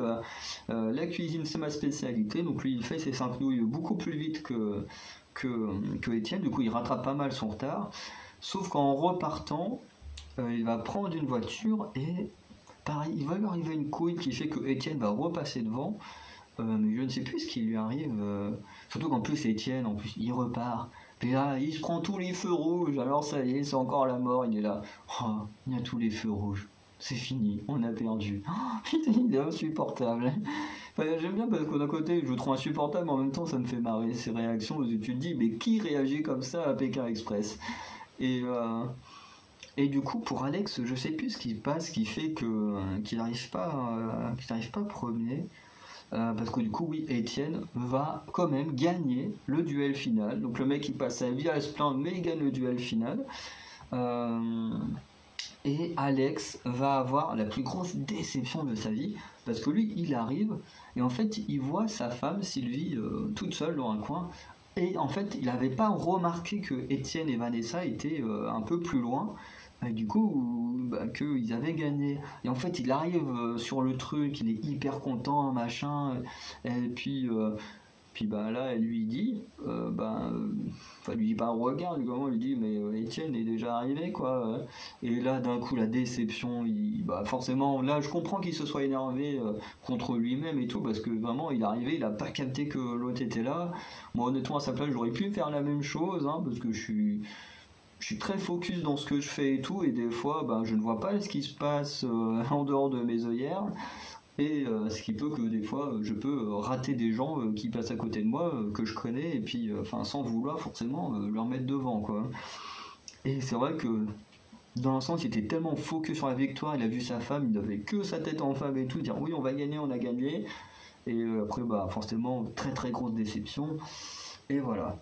la cuisine c'est ma spécialité, donc lui il fait ses 5 nouilles beaucoup plus vite que Étienne, du coup il rattrape pas mal son retard, sauf qu'en repartant, il va prendre une voiture, et pareil, il va lui arriver une couille qui fait que Étienne va repasser devant, mais je ne sais plus ce qui lui arrive, surtout qu'en plus Étienne, en plus, il repart. Puis là, il se prend tous les feux rouges, alors ça y est, c'est encore la mort, il est là. Oh, il y a tous les feux rouges. C'est fini, on a perdu. Oh, putain, il est insupportable. Enfin, j'aime bien parce que d'un côté, je le trouve insupportable, mais en même temps, ça me fait marrer ses réactions. Parce que tu te dis, mais qui réagit comme ça à Pékin Express? Et, euh, et du coup, pour Alex, je sais plus ce qui passe, qui fait qu'il n'arrive pas premier. Parce que du coup, oui, Étienne va quand même gagner le duel final. Donc le mec, il passe sa vie à se plaindre, mais il gagne le duel final. Euh, et Alex va avoir la plus grosse déception de sa vie, parce que lui, il arrive, et en fait, il voit sa femme, Sylvie, toute seule dans un coin. Et en fait, il n'avait pas remarqué que Étienne et Vanessa étaient un peu plus loin. Et du coup, bah, qu'ils avaient gagné. Et en fait, il arrive sur le truc, il est hyper content, machin. Et puis bah, là, elle lui dit, enfin, lui dit pas regarde, comment lui dit, mais Étienne est déjà arrivé, quoi. Et là, d'un coup, la déception, bah, forcément, là, je comprends qu'il se soit énervé contre lui-même et tout, parce que vraiment, il est arrivé, il a pas capté que l'autre était là. Moi, honnêtement, à sa place, j'aurais pu faire la même chose, hein, parce que je suis très focus dans ce que je fais et tout, et des fois, ben, je ne vois pas ce qui se passe en dehors de mes œillères, et ce qui peut que des fois, je peux rater des gens qui passent à côté de moi, que je connais, et puis, enfin, sans vouloir forcément leur mettre devant, quoi. Et c'est vrai que, dans un sens, il était tellement focus sur la victoire, il a vu sa femme, il n'avait que sa tête en femme et tout, dire oui, on va gagner, on a gagné, et après, bah, forcément, très très grosse déception, et voilà.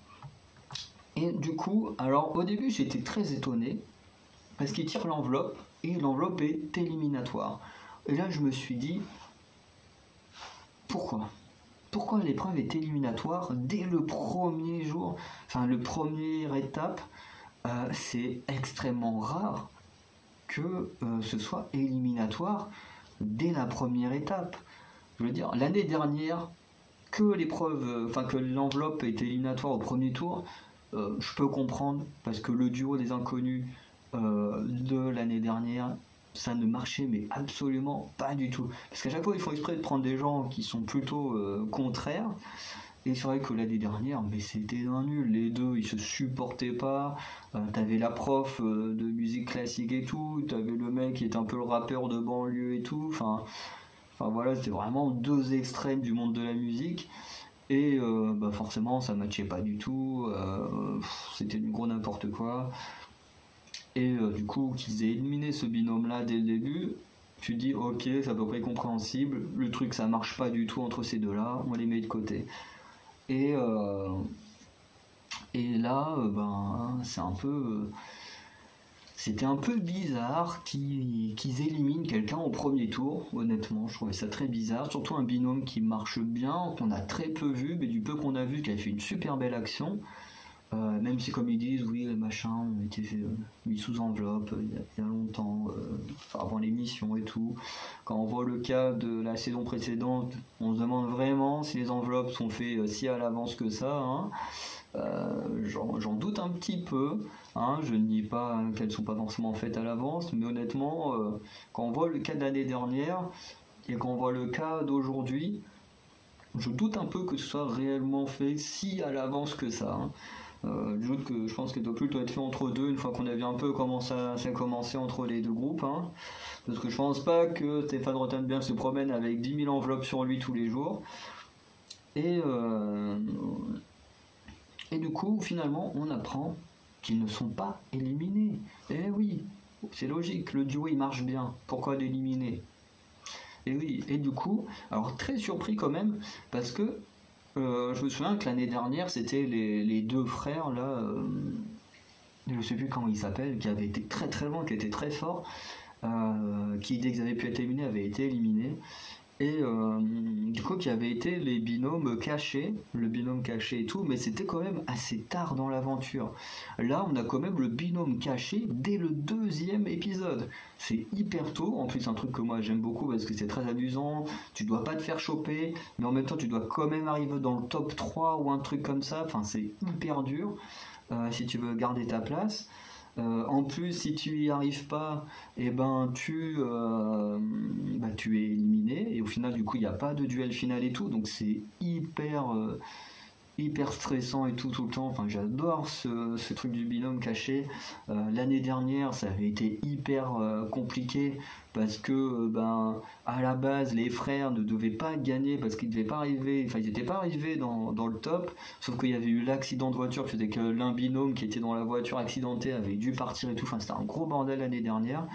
Et du coup, alors au début j'étais très étonné parce qu'il tire l'enveloppe et l'enveloppe est éliminatoire. Et là je me suis dit, pourquoi? Pourquoi l'épreuve est éliminatoire dès le premier jour, enfin le première étape? C'est extrêmement rare que ce soit éliminatoire dès la première étape. Je veux dire, l'année dernière, que l'épreuve, enfin que l'enveloppe est éliminatoire au premier tour, je peux comprendre parce que le duo des inconnus de l'année dernière, ça ne marchait mais absolument pas du tout. Parce qu'à chaque fois, ils font exprès de prendre des gens qui sont plutôt contraires. Et c'est vrai que l'année dernière, mais c'était un nul. Les deux, ils se supportaient pas. T'avais la prof de musique classique et tout. T'avais le mec qui est un peu le rappeur de banlieue et tout. Enfin voilà, c'était vraiment deux extrêmes du monde de la musique. Et bah forcément, ça matchait pas du tout. C'était du gros n'importe quoi. Et du coup, qu'ils aient éliminé ce binôme-là dès le début, tu te dis, ok, c'est à peu près compréhensible. Le truc, ça marche pas du tout entre ces deux-là. On les met de côté. Et, euh, et là, ben, c'était un peu bizarre qu'ils éliminent quelqu'un au premier tour, honnêtement, je trouvais ça très bizarre, surtout un binôme qui marche bien, qu'on a très peu vu, mais du peu qu'on a vu, qui a fait une super belle action, même si comme ils disent, oui, les machins ont été mis sous enveloppe il y a longtemps, avant l'émission et tout. Quand on voit le cas de la saison précédente, on se demande vraiment si les enveloppes sont faites si à l'avance que ça, hein. J'en doute un petit peu, hein, je ne dis pas qu'elles ne sont pas forcément faites à l'avance, mais honnêtement, quand on voit le cas de l'année dernière et quand on voit le cas d'aujourd'hui, je doute un peu que ce soit réellement fait si à l'avance que ça, hein. Je pense qu'elle doit plutôt être fait entre deux, une fois qu'on a vu un peu comment ça a commencé entre les deux groupes, hein. Parce que je pense pas que Stéphane Rottenberg se promène avec 10 000 enveloppes sur lui tous les jours. Et, euh, et du coup, finalement, on apprend qu'ils ne sont pas éliminés. Eh oui, C'est logique, le duo il marche bien, pourquoi l'éliminer? Et oui, et du coup, alors très surpris quand même, parce que je me souviens que l'année dernière, c'était les deux frères, là, je sais plus comment ils s'appellent, qui avaient été très très loin, qui étaient très forts, qui dès qu'ils avaient pu être éliminés, avaient été éliminés. Et du coup, qui avaient été les binômes cachés, le binôme caché et tout, mais c'était quand même assez tard dans l'aventure. Là, on a quand même le binôme caché dès le deuxième épisode. C'est hyper tôt, en plus un truc que moi j'aime beaucoup parce que c'est très amusant, tu dois pas te faire choper, mais en même temps tu dois quand même arriver dans le top 3 ou un truc comme ça, enfin c'est hyper dur si tu veux garder ta place. En plus, si tu y arrives pas, eh ben tu es éliminé et au final du coup il n'y a pas de duel final et tout, donc c'est hyper stressant et tout le temps. Enfin, j'adore ce truc du binôme caché. L'année dernière, ça avait été hyper compliqué parce que à la base, les frères ne devaient pas gagner parce qu'ils devaient pas arriver, enfin ils n'étaient pas arrivés dans le top, sauf qu'il y avait eu l'accident de voiture qui faisait que l'un binôme qui était dans la voiture accidentée avait dû partir et tout. Enfin, c'était un gros bordel l'année dernière.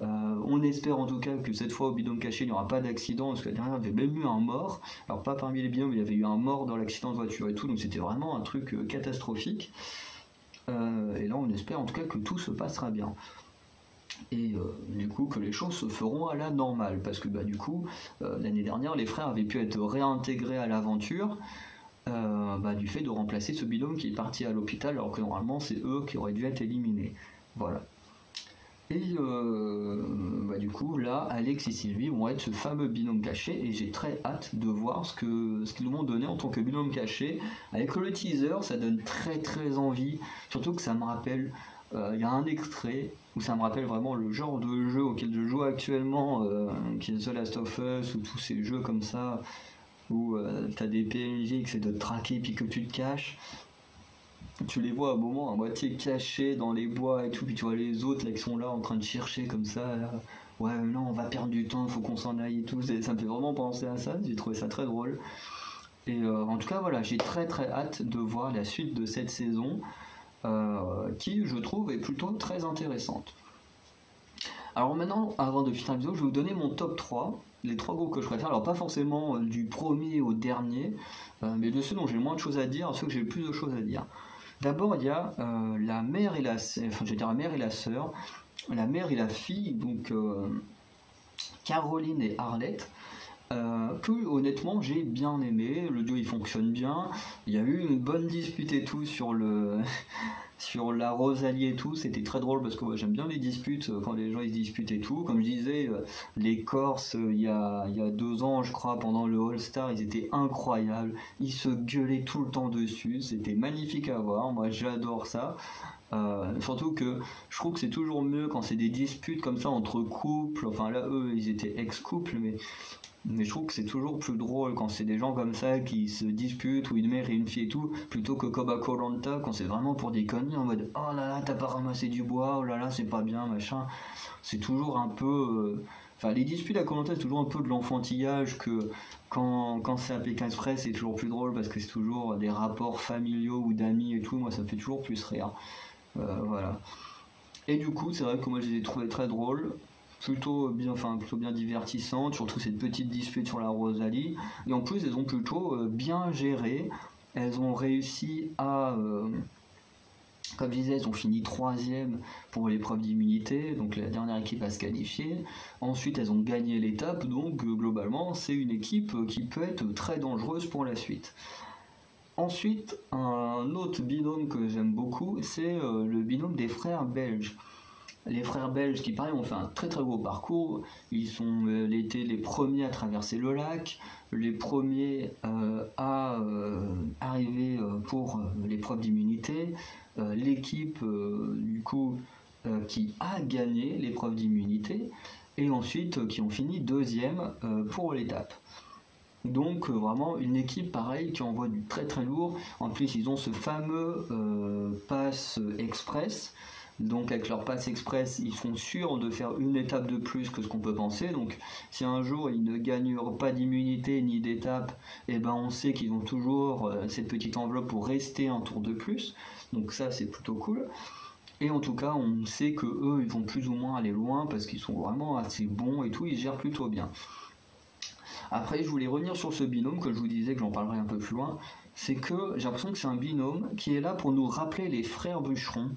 On espère en tout cas que cette fois au binôme caché il n'y aura pas d'accident, parce que l'année dernière il y avait même eu un mort, alors pas parmi les binômes, mais il y avait eu un mort dans l'accident de voiture et tout, donc c'était vraiment un truc catastrophique. Et là on espère en tout cas que tout se passera bien. Et du coup que les choses se feront à la normale, parce que du coup l'année dernière les frères avaient pu être réintégrés à l'aventure du fait de remplacer ce binôme qui est parti à l'hôpital, alors que normalement c'est eux qui auraient dû être éliminés. Voilà. Et du coup, là, Alex et Sylvie vont être ce fameux binôme caché, et j'ai très hâte de voir ce qu'ils m'ont donné en tant que binôme caché. Avec le teaser, ça donne très très envie, surtout que ça me rappelle, il y a un extrait où ça me rappelle vraiment le genre de jeu auquel je joue actuellement, qui est The Last of Us, ou tous ces jeux comme ça, où t'as des PNJ qui essaient de te traquer puis que tu te caches. Tu les vois à un moment à moitié cachés dans les bois et tout, puis tu vois les autres là qui sont là en train de chercher comme ça, là. Ouais, non, on va perdre du temps, faut qu'on s'en aille et tout. Ça me fait vraiment penser à ça, j'ai trouvé ça très drôle. Et en tout cas, voilà, j'ai très très hâte de voir la suite de cette saison, qui je trouve est plutôt très intéressante. Alors maintenant, avant de finir la vidéo, je vais vous donner mon top 3, les 3 groupes que je préfère. Alors pas forcément du premier au dernier, mais de ceux dont j'ai le moins de choses à dire, ceux que j'ai le plus de choses à dire. D'abord, il y a la mère et la sœur, la mère et la fille, donc Caroline et Arlette, que honnêtement j'ai bien aimé. Le duo il fonctionne bien. Il y a eu une bonne dispute et tout sur sur la Rosalie et tout, c'était très drôle parce que moi, j'aime bien les disputes quand les gens ils se disputent et tout. Comme je disais, les Corses il y a 2 ans je crois, pendant le All-Star, ils étaient incroyables, ils se gueulaient tout le temps dessus, c'était magnifique à voir, moi j'adore ça. Surtout que je trouve que c'est toujours mieux quand c'est des disputes comme ça entre couples, enfin là eux ils étaient ex-couples, mais je trouve que c'est toujours plus drôle quand c'est des gens comme ça qui se disputent, ou une mère et une fille et tout, plutôt que comme à Koh Lanta, quand c'est vraiment pour des conneries en mode oh là là, t'as pas ramassé du bois, oh là là, c'est pas bien, machin. C'est toujours un peu. Enfin, les disputes à Koh Lanta, c'est toujours un peu de l'enfantillage, que quand c'est à Pékin Express, c'est toujours plus drôle parce que c'est toujours des rapports familiaux ou d'amis et tout. Moi, ça me fait toujours plus rire. Voilà. Et du coup, c'est vrai que moi, je les ai trouvés très drôles, plutôt bien divertissantes, surtout cette petite dispute sur la Rosalie. Et en plus, elles ont plutôt bien géré. Elles ont réussi à, comme je disais, elles ont fini 3e pour l'épreuve d'immunité, donc la dernière équipe à se qualifier. Ensuite, elles ont gagné l'étape, donc globalement, c'est une équipe qui peut être très dangereuse pour la suite. Ensuite, un autre binôme que j'aime beaucoup, c'est le binôme des frères belges. Les frères belges qui, pareil, ont fait un très très gros parcours. Ils sont été les premiers à traverser le lac, les premiers à arriver pour l'épreuve d'immunité. L'équipe, du coup, qui a gagné l'épreuve d'immunité, et ensuite qui ont fini 2e pour l'étape. Donc vraiment une équipe pareil qui envoie du très très lourd. En plus ils ont ce fameux pass express. Donc avec leur pass express, ils sont sûrs de faire une étape de plus que ce qu'on peut penser. Donc si un jour ils ne gagnent pas d'immunité ni d'étape, et on sait qu'ils ont toujours cette petite enveloppe pour rester un tour de plus. Donc ça c'est plutôt cool. Et en tout cas, on sait que eux, ils vont plus ou moins aller loin parce qu'ils sont vraiment assez bons et tout, ils gèrent plutôt bien. Après, je voulais revenir sur ce binôme, que je vous disais que j'en parlerai un peu plus loin. C'est que j'ai l'impression que c'est un binôme qui est là pour nous rappeler les frères Bûcherons.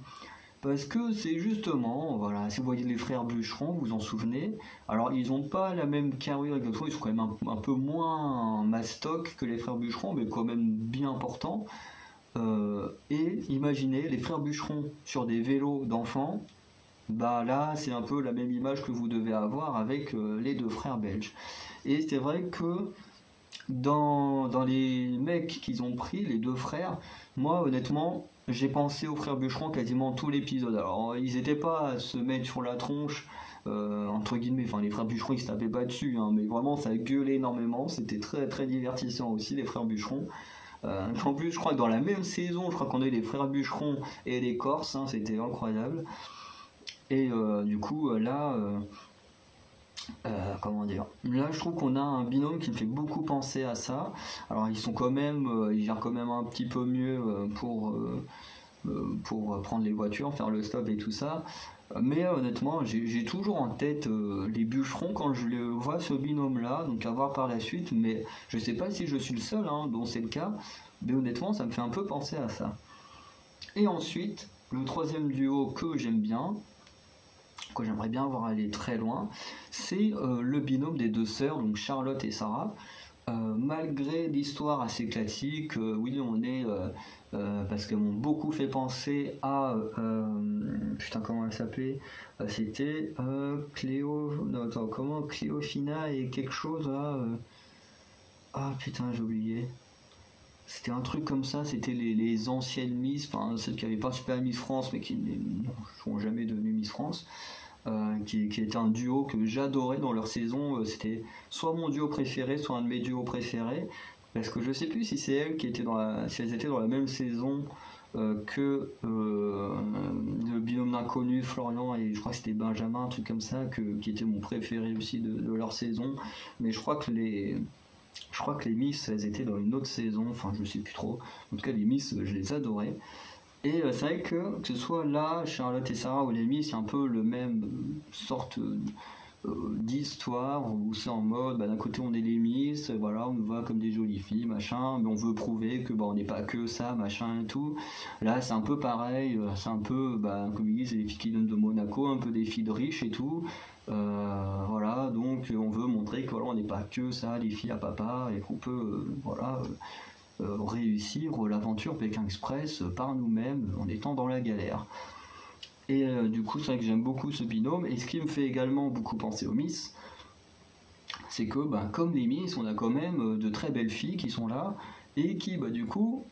Parce que c'est justement, voilà, si vous voyez les frères Bûcherons, vous vous en souvenez. Alors, ils n'ont pas la même carrure, ils sont quand même un peu moins mastoc que les frères Bûcherons, mais quand même bien importants. Et imaginez les frères Bûcherons sur des vélos d'enfants. Bah là, c'est un peu la même image que vous devez avoir avec les deux frères belges. Et c'est vrai que dans les mecs qu'ils ont pris, les deux frères, moi honnêtement, j'ai pensé aux frères Bûcherons quasiment tout l'épisode. Alors, ils n'étaient pas à se mettre sur la tronche, entre guillemets, enfin les frères Bûcherons ils se tapaient pas dessus, hein, mais vraiment ça gueulait énormément, c'était très très divertissant aussi les frères Bûcherons. En plus, je crois que dans la même saison, je crois qu'on a eu les frères Bûcherons et les Corses, hein, c'était incroyable. Et du coup, là, comment dire, là je trouve qu'on a un binôme qui me fait beaucoup penser à ça. Alors ils sont quand même, ils gèrent quand même un petit peu mieux pour prendre les voitures, faire le stop et tout ça. Mais honnêtement, j'ai toujours en tête les Bûcherons quand je le vois ce binôme-là, donc à voir par la suite. Mais je sais pas si je suis le seul hein, dont c'est le cas, mais honnêtement, ça me fait un peu penser à ça. Et ensuite, le troisième duo que j'aime bien, que j'aimerais bien voir aller très loin, c'est le binôme des deux sœurs, donc Charlotte et Sarah. Malgré l'histoire assez classique, oui, on est parce qu'elles m'ont beaucoup fait penser à putain comment elle s'appelait, c'était Cléo, non, attends, comment Cléophina et quelque chose là, ah putain j'ai oublié. C'était un truc comme ça, c'était les anciennes Miss, enfin celles qui avaient participé à Miss France mais qui ne sont jamais devenues Miss France. Qui était un duo que j'adorais dans leur saison. C'était soit mon duo préféré, soit un de mes duos préférés. Parce que je sais plus si c'est elles qui étaient si elles étaient dans la même saison que le binôme d'inconnus, Florian et je crois que c'était Benjamin, un truc comme ça, qui était mon préféré aussi de leur saison. Mais je crois que les Miss, elles étaient dans une autre saison, enfin je sais plus trop. En tout cas, les Miss, je les adorais. Et c'est vrai que ce soit là, Charlotte et Sarah ou les Miss, c'est un peu le même sorte d'histoire où c'est en mode, bah, d'un côté on est les Miss, voilà, on nous voit comme des jolies filles, machin, mais on veut prouver que bah, on n'est pas que ça, machin et tout. Là c'est un peu pareil, c'est un peu, bah, comme ils disent, c'est les filles qui viennent de Monaco, un peu des filles de riches et tout. Voilà, donc on veut montrer que voilà, on n'est pas que ça, les filles à papa, et qu'on peut, voilà. Réussir l'aventure Pékin Express par nous-mêmes en étant dans la galère. Et du coup, c'est vrai que j'aime beaucoup ce binôme. Et ce qui me fait également beaucoup penser aux Miss, c'est que bah, comme les Miss, on a quand même de très belles filles qui sont là et qui, bah, du coup,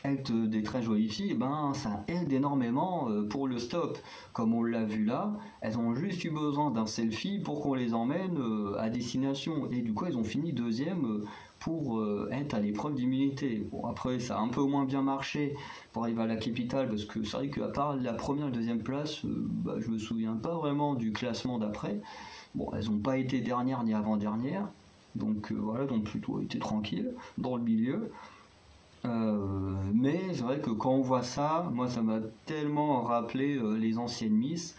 être des très jolies filles, ben, ça aide énormément pour le stop. Comme on l'a vu là, elles ont juste eu besoin d'un selfie pour qu'on les emmène à destination. Et du coup, elles ont fini deuxième pour être à l'épreuve d'immunité. Bon, après, ça a un peu moins bien marché pour arriver à la capitale, parce que c'est vrai qu'à part la première et deuxième place, bah, je me souviens pas vraiment du classement d'après. Bon, elles n'ont pas été dernières ni avant-dernières, donc voilà, donc plutôt été tranquille dans le milieu. Mais c'est vrai que quand on voit ça, moi ça m'a tellement rappelé les anciennes Miss,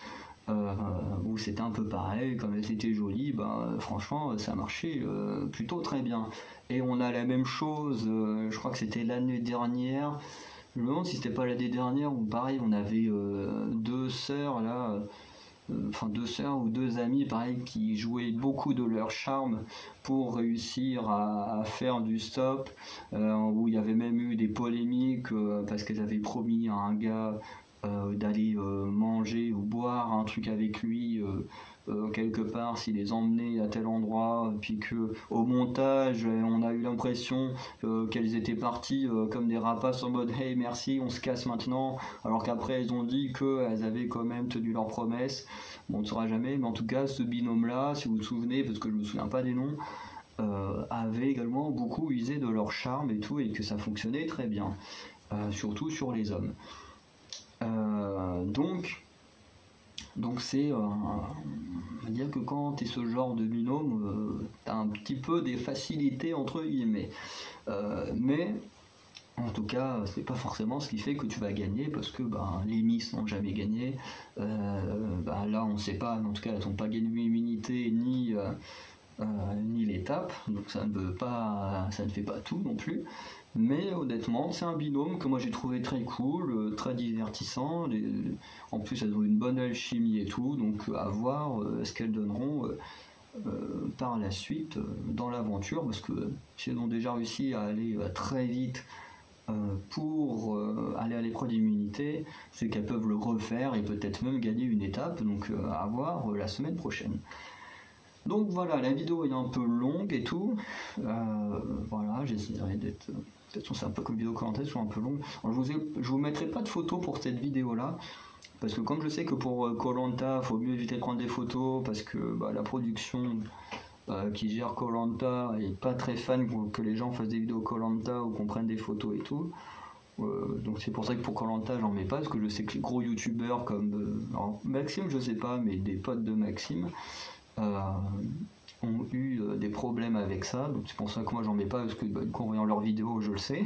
où c'était un peu pareil, comme elles étaient jolies, bah, franchement ça marchait plutôt très bien. Et on a la même chose, je crois que c'était l'année dernière, je me demande si c'était pas l'année dernière où pareil on avait deux sœurs là, enfin deux sœurs ou deux amies pareil qui jouaient beaucoup de leur charme pour réussir à faire du stop, où il y avait même eu des polémiques parce qu'elles avaient promis à un gars d'aller manger ou boire un truc avec lui quelque part s'il les emmenait à tel endroit, puis que au montage on a eu l'impression qu'elles étaient parties comme des rapaces en mode hey merci on se casse maintenant, alors qu'après elles ont dit qu'elles avaient quand même tenu leurs promesses. Bon, on ne saura jamais, mais en tout cas ce binôme là, si vous vous souvenez, parce que je me souviens pas des noms, avait également beaucoup usé de leur charme et tout, et que ça fonctionnait très bien, surtout sur les hommes. Donc c'est, on va dire que quand tu es ce genre de binôme, tu as un petit peu des facilités entre guillemets. Mais En tout cas, c'est pas forcément ce qui fait que tu vas gagner, parce que les Miss n'ont jamais gagné. Là, on sait pas, en tout cas, elles n'ont pas gagné l'immunité ni l'étape, donc ça ne fait pas tout non plus. Mais honnêtement, c'est un binôme que moi j'ai trouvé très cool, très divertissant. En plus, elles ont une bonne alchimie et tout, donc à voir ce qu'elles donneront par la suite dans l'aventure, parce que si elles ont déjà réussi à aller très vite pour aller à l'épreuve d'immunité, c'est qu'elles peuvent le refaire et peut-être même gagner une étape, donc à voir la semaine prochaine. Donc voilà, la vidéo est un peu longue et tout. Voilà, j'essaierai d'être. De toute façon, c'est un peu comme vidéo commentaire, c'est toujours un peu long. Alors, je vous mettrai pas de photos pour cette vidéo là, parce que comme je sais que pour Koh-Lanta, faut mieux éviter de prendre des photos, parce que la production qui gère Koh-Lanta est pas très fan que les gens fassent des vidéos Koh-Lanta ou qu'on prenne des photos et tout. Donc c'est pour ça que pour Koh-Lanta j'en mets pas, parce que je sais que les gros youtubeurs comme Maxime, je sais pas, mais des potes de Maxime ont eu des problèmes avec ça, donc c'est pour ça que moi j'en mets pas, parce que en voyant leurs vidéos je le sais.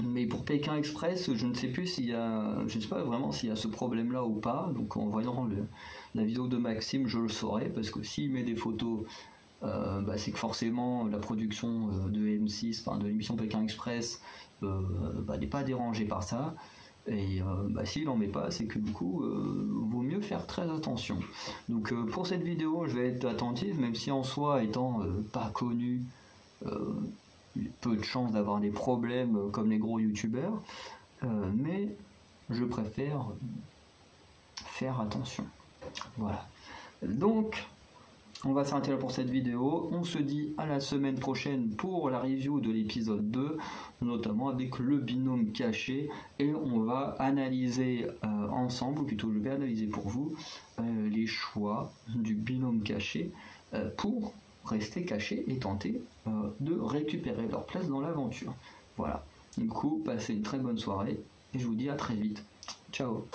Mais pour Pékin Express, je ne sais plus s'il y a, je ne sais pas vraiment s'il y a ce problème là ou pas, donc en voyant la vidéo de Maxime je le saurai, parce que s'il met des photos, c'est que forcément la production de M6, enfin de l'émission Pékin Express, n'est pas dérangée par ça. Et s'il en met pas, c'est que du coup, vaut mieux faire très attention. Donc pour cette vidéo, je vais être attentif, même si en soi, étant pas connu, peu de chances d'avoir des problèmes comme les gros youtubeurs, mais je préfère faire attention. Voilà. Donc, on va s'arrêter là pour cette vidéo. On se dit à la semaine prochaine pour la review de l'épisode 2, notamment avec le binôme caché, et on va analyser ensemble, ou plutôt je vais analyser pour vous, les choix du binôme caché pour rester caché et tenter de récupérer leur place dans l'aventure. Voilà. Du coup, passez une très bonne soirée et je vous dis à très vite. Ciao.